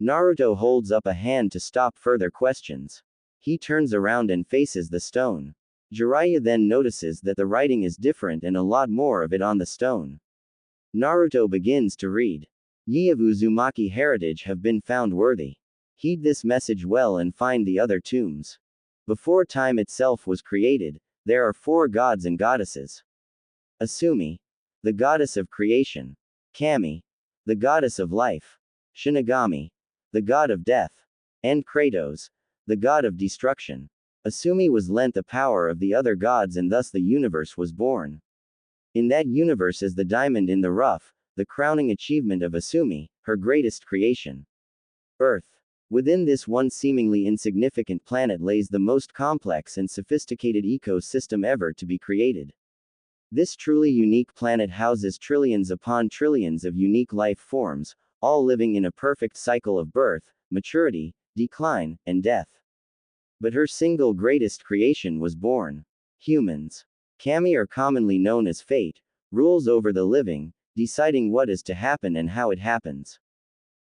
Naruto holds up a hand to stop further questions. He turns around and faces the stone. Jiraiya then notices that the writing is different and a lot more of it on the stone. Naruto begins to read. Ye of Uzumaki heritage have been found worthy. Heed this message well and find the other tombs. Before time itself was created, there are 4 gods and goddesses. Asumi, the goddess of creation. Kami, the goddess of life. Shinigami, the god of death. And Kratos, the god of destruction. Asumi was lent the power of the other gods and thus the universe was born. In that universe is the diamond in the rough, the crowning achievement of Asumi, her greatest creation. Earth. Within this one seemingly insignificant planet lays the most complex and sophisticated ecosystem ever to be created. This truly unique planet houses trillions upon trillions of unique life forms, all living in a perfect cycle of birth, maturity, decline, and death. But her single greatest creation was born. Humans. Kami, are commonly known as fate, rules over the living, deciding what is to happen and how it happens.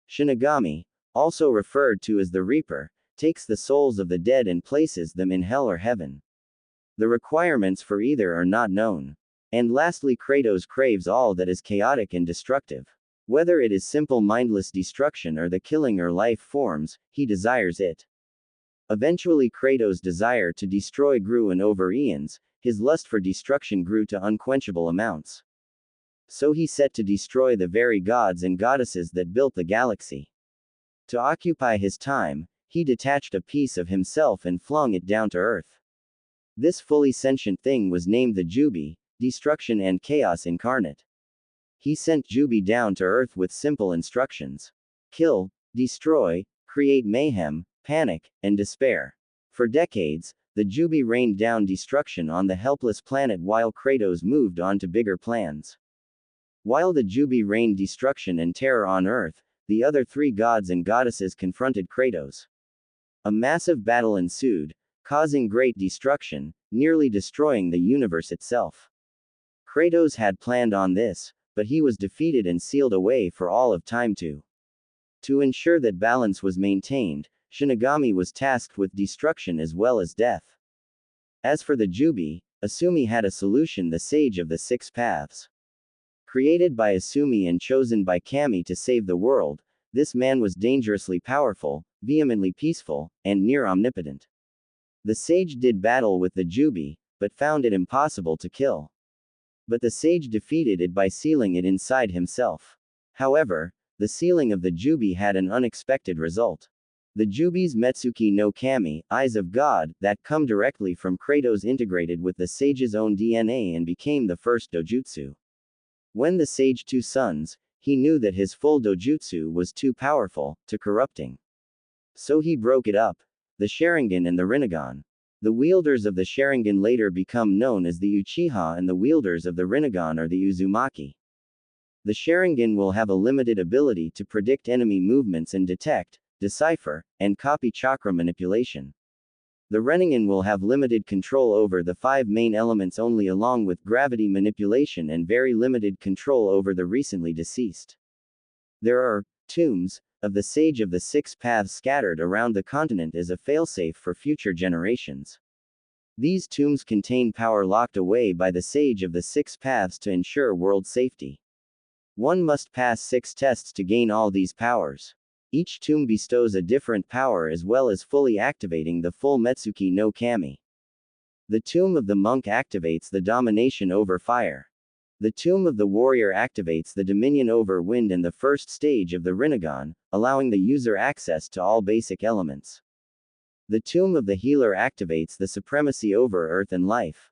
Shinigami, also referred to as the Reaper, takes the souls of the dead and places them in hell or heaven. The requirements for either are not known. And lastly, Kratos craves all that is chaotic and destructive. Whether it is simple mindless destruction or the killing or life forms, he desires it. Eventually Kratos' desire to destroy grew, and over eons, his lust for destruction grew to unquenchable amounts. So he set to destroy the very gods and goddesses that built the galaxy. To occupy his time, he detached a piece of himself and flung it down to earth. This fully sentient thing was named the Kyuubi, destruction and chaos incarnate. He sent Kyuubi down to earth with simple instructions. Kill, destroy, create mayhem, panic, and despair. For decades, the Kyuubi rained down destruction on the helpless planet while Kratos moved on to bigger plans. While the Kyuubi rained destruction and terror on Earth, the other three gods and goddesses confronted Kratos. A massive battle ensued, causing great destruction, nearly destroying the universe itself. Kratos had planned on this, but he was defeated and sealed away for all of time to ensure that balance was maintained, Shinigami was tasked with destruction as well as death. As for the Kyuubi, Asumi had a solution: the Sage of the Six Paths. Created by Asumi and chosen by Kami to save the world, this man was dangerously powerful, vehemently peaceful, and near omnipotent. The sage did battle with the Kyuubi, but found it impossible to kill. But the sage defeated it by sealing it inside himself. However, the sealing of the Kyuubi had an unexpected result. The Kyuubi's Metsuki no Kami, eyes of God, that come directly from Kratos integrated with the sage's own DNA and became the first dojutsu. When the sage two sons, he knew that his full dojutsu was too powerful, too corrupting. So he broke it up, the Sharingan and the Rinnegan. The wielders of the Sharingan later become known as the Uchiha and the wielders of the Rinnegan are the Uzumaki. The Sharingan will have a limited ability to predict enemy movements and detect, decipher, and copy chakra manipulation. The Rinnegan will have limited control over the five main elements only, along with gravity manipulation, and very limited control over the recently deceased. There are tombs of the Sage of the Six Paths scattered around the continent as a failsafe for future generations. These tombs contain power locked away by the Sage of the Six Paths to ensure world safety. One must pass 6 tests to gain all these powers. Each tomb bestows a different power as well as fully activating the full Metsuki no Kami. The tomb of the monk activates the domination over fire. The tomb of the warrior activates the dominion over wind and the first stage of the Rinnegan, allowing the user access to all basic elements. The tomb of the healer activates the supremacy over earth and life.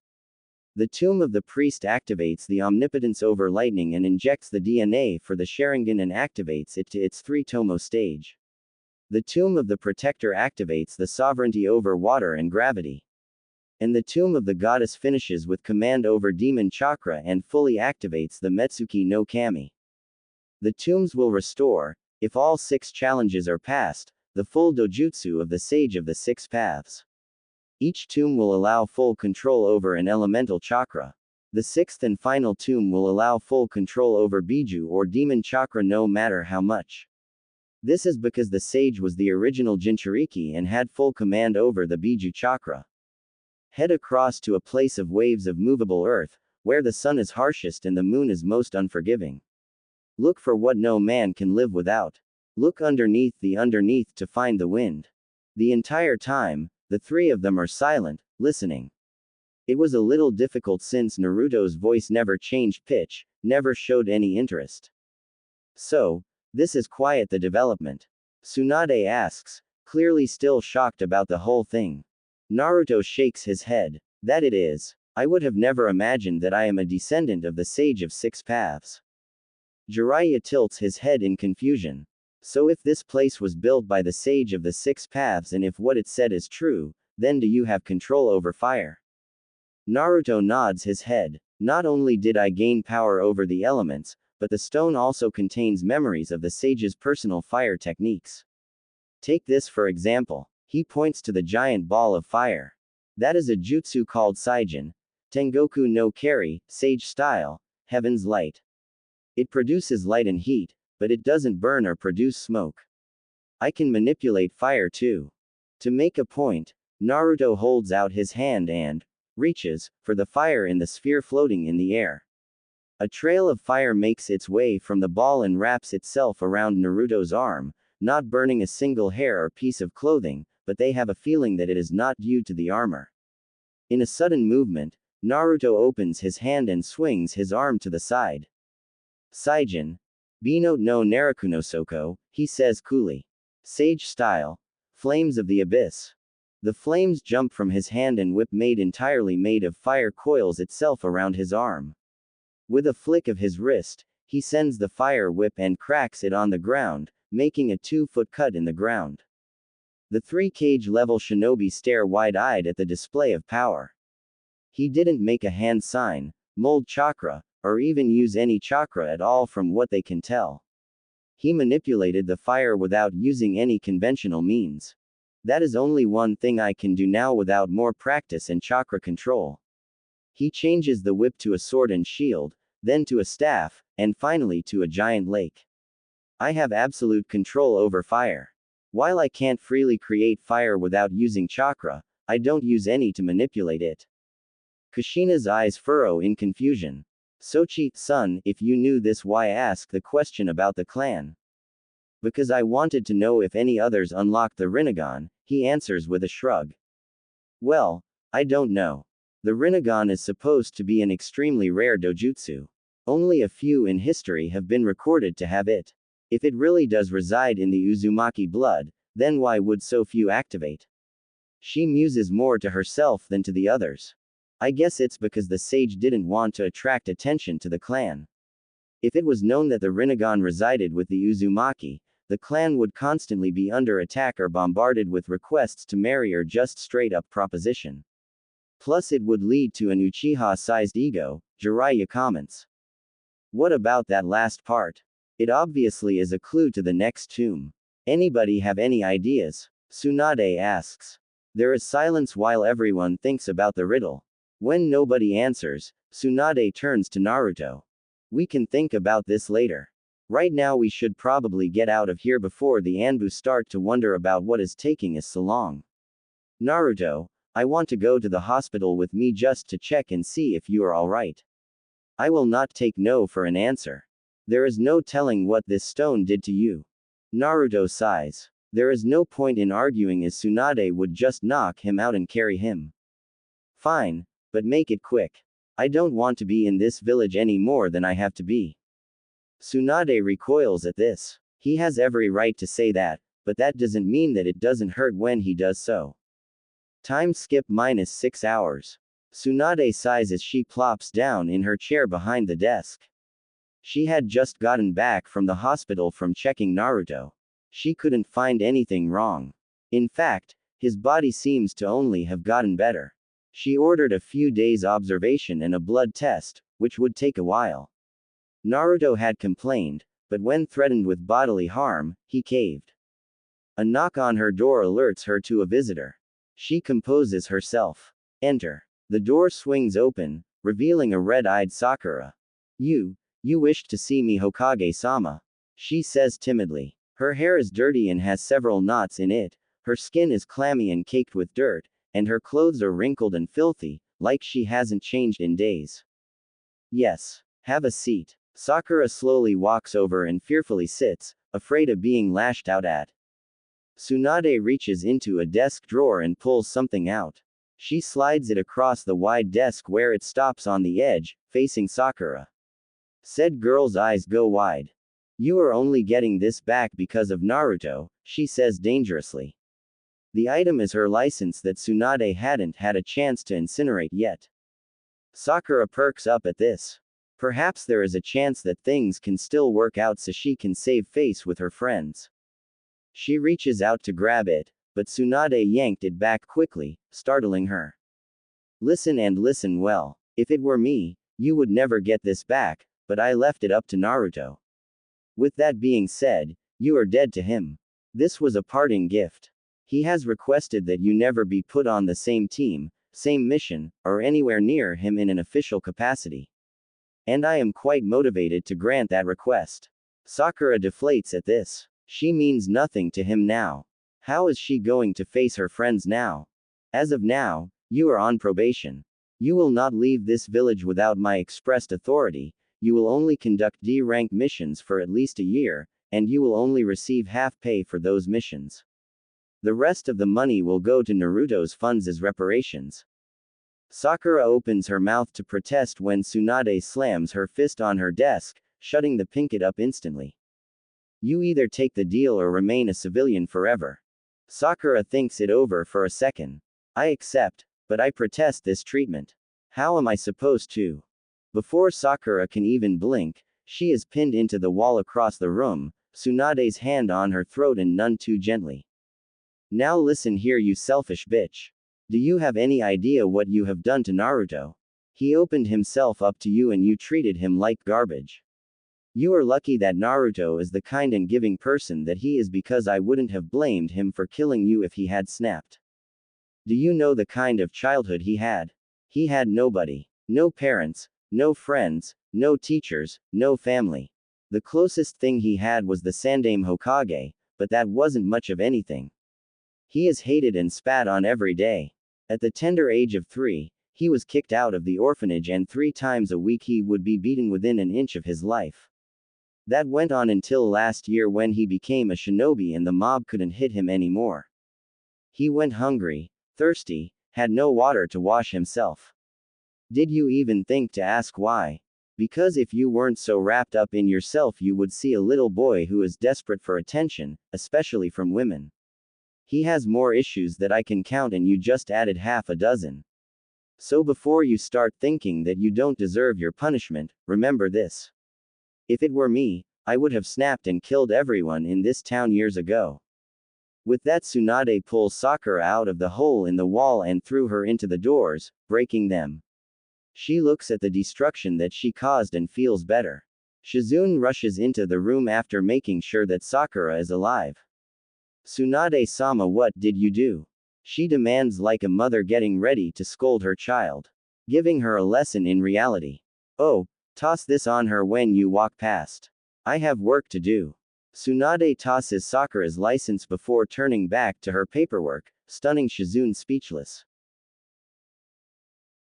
The tomb of the priest activates the omnipotence over lightning and injects the DNA for the Sharingan and activates it to its 3-tomo stage. The tomb of the protector activates the sovereignty over water and gravity. And the tomb of the goddess finishes with command over demon chakra and fully activates the Metsuki no Kami. The tombs will restore, if all 6 challenges are passed, the full dojutsu of the Sage of the Six Paths. Each tomb will allow full control over an elemental chakra. The 6th and final tomb will allow full control over Biju or demon chakra no matter how much. This is because the sage was the original Jinchuriki and had full command over the Biju chakra. Head across to a place of waves of movable earth, where the sun is harshest and the moon is most unforgiving. Look for what no man can live without. Look underneath the underneath to find the wind. The entire time, the 3 of them are silent, listening. It was a little difficult since Naruto's voice never changed pitch, never showed any interest. So, this is quiet the development. Tsunade asks, clearly still shocked about the whole thing. Naruto shakes his head. That it is. I would have never imagined that I am a descendant of the Sage of Six Paths. Jiraiya tilts his head in confusion. So if this place was built by the Sage of the Six Paths and if what it said is true, then do you have control over fire? Naruto nods his head. Not only did I gain power over the elements, but the stone also contains memories of the sage's personal fire techniques. Take this for example. He points to the giant ball of fire. That is a jutsu called Saijin, Tengoku no Kari, sage style, heaven's light. It produces light and heat, but it doesn't burn or produce smoke. I can manipulate fire too. To make a point, Naruto holds out his hand and reaches for the fire in the sphere floating in the air. A trail of fire makes its way from the ball and wraps itself around Naruto's arm, not burning a single hair or piece of clothing, but they have a feeling that it is not due to the armor. In a sudden movement, Naruto opens his hand and swings his arm to the side. Saijin. Bino no Narakunosoko, he says coolly. Sage style. flames of the abyss. The flames jump from his hand and whip entirely made of fire coils itself around his arm. With a flick of his wrist, he sends the fire whip and cracks it on the ground, making a 2-foot cut in the ground. The 3-cage-level shinobi stare wide-eyed at the display of power. He didn't make a hand sign, mold chakra, or even use any chakra at all from what they can tell. He manipulated the fire without using any conventional means. That is only one thing I can do now without more practice and chakra control. He changes the whip to a sword and shield, then to a staff, and finally to a giant lake. I have absolute control over fire. While I can't freely create fire without using chakra, I don't use any to manipulate it. Kushina's eyes furrow in confusion. Sochi-san, if you knew this, why ask the question about the clan? Because I wanted to know if any others unlocked the Rinnegan, he answers with a shrug. Well, I don't know. The Rinnegan is supposed to be an extremely rare dojutsu. Only a few in history have been recorded to have it. If it really does reside in the Uzumaki blood, then why would so few activate? She muses more to herself than to the others. I guess it's because the sage didn't want to attract attention to the clan. If it was known that the Rinnegan resided with the Uzumaki, the clan would constantly be under attack or bombarded with requests to marry or just straight-up proposition. Plus it would lead to an Uchiha-sized ego, Jiraiya comments. What about that last part? It obviously is a clue to the next tomb. Anybody have any ideas? Tsunade asks. There is silence while everyone thinks about the riddle. When nobody answers, Tsunade turns to Naruto. We can think about this later. Right now we should probably get out of here before the Anbu start to wonder about what is taking us so long. Naruto, I want to go to the hospital with me just to check and see if you are alright. I will not take no for an answer. There is no telling what this stone did to you. Naruto sighs. There is no point in arguing as Tsunade would just knock him out and carry him. Fine, but make it quick. I don't want to be in this village any more than I have to be. Tsunade recoils at this. He has every right to say that, but that doesn't mean that it doesn't hurt when he does so. Time skip -6 hours. Tsunade sighs as she plops down in her chair behind the desk. She had just gotten back from the hospital from checking Naruto. She couldn't find anything wrong. In fact, his body seems to only have gotten better. She ordered a few days' observation and a blood test, which would take a while. Naruto had complained, but when threatened with bodily harm, he caved. A knock on her door alerts her to a visitor. She composes herself. Enter. The door swings open, revealing a red-eyed Sakura. You wished to see me, Hokage-sama. She says timidly. Her hair is dirty and has several knots in it, her skin is clammy and caked with dirt, and her clothes are wrinkled and filthy, like she hasn't changed in days. Yes. Have a seat. Sakura slowly walks over and fearfully sits, afraid of being lashed out at. Tsunade reaches into a desk drawer and pulls something out. She slides it across the wide desk where it stops on the edge, facing Sakura. Said girl's eyes go wide. You are only getting this back because of Naruto, she says dangerously. The item is her license that Tsunade hadn't had a chance to incinerate yet. Sakura perks up at this. Perhaps there is a chance that things can still work out so she can save face with her friends. She reaches out to grab it, but Tsunade yanked it back quickly, startling her. Listen and listen well. If it were me, you would never get this back, but I left it up to Naruto. With that being said, you are dead to him. This was a parting gift. He has requested that you never be put on the same team, same mission, or anywhere near him in an official capacity. And I am quite motivated to grant that request. Sakura deflates at this. She means nothing to him now. How is she going to face her friends now? As of now, you are on probation. You will not leave this village without my expressed authority, you will only conduct D-rank missions for at least a year, and you will only receive half pay for those missions. The rest of the money will go to Naruto's funds as reparations. Sakura opens her mouth to protest when Tsunade slams her fist on her desk, shutting the picket up instantly. You either take the deal or remain a civilian forever. Sakura thinks it over for a second. I accept, but I protest this treatment. How am I supposed to? Before Sakura can even blink, she is pinned into the wall across the room, Tsunade's hand on her throat and none too gently. Now listen here, you selfish bitch. Do you have any idea what you have done to Naruto? He opened himself up to you and you treated him like garbage. You are lucky that Naruto is the kind and giving person that he is, because I wouldn't have blamed him for killing you if he had snapped. Do you know the kind of childhood he had? He had nobody. No parents, no friends, no teachers, no family. The closest thing he had was the Sandaime Hokage, but that wasn't much of anything. He is hated and spat on every day. At the tender age of 3, he was kicked out of the orphanage and 3 times a week he would be beaten within an inch of his life. That went on until last year when he became a shinobi and the mob couldn't hit him anymore. He went hungry, thirsty, had no water to wash himself. Did you even think to ask why? Because if you weren't so wrapped up in yourself you would see a little boy who is desperate for attention, especially from women. He has more issues that I can count and you just added half a dozen. So before you start thinking that you don't deserve your punishment, remember this. If it were me, I would have snapped and killed everyone in this town years ago. With that, Tsunade pulls Sakura out of the hole in the wall and threw her into the doors, breaking them. She looks at the destruction that she caused and feels better. Shizune rushes into the room after making sure that Sakura is alive. Tsunade-sama, what did you do? She demands like a mother getting ready to scold her child. Giving her a lesson in reality. Oh, toss this on her when you walk past. I have work to do. Tsunade tosses Sakura's license before turning back to her paperwork, stunning Shizune speechless.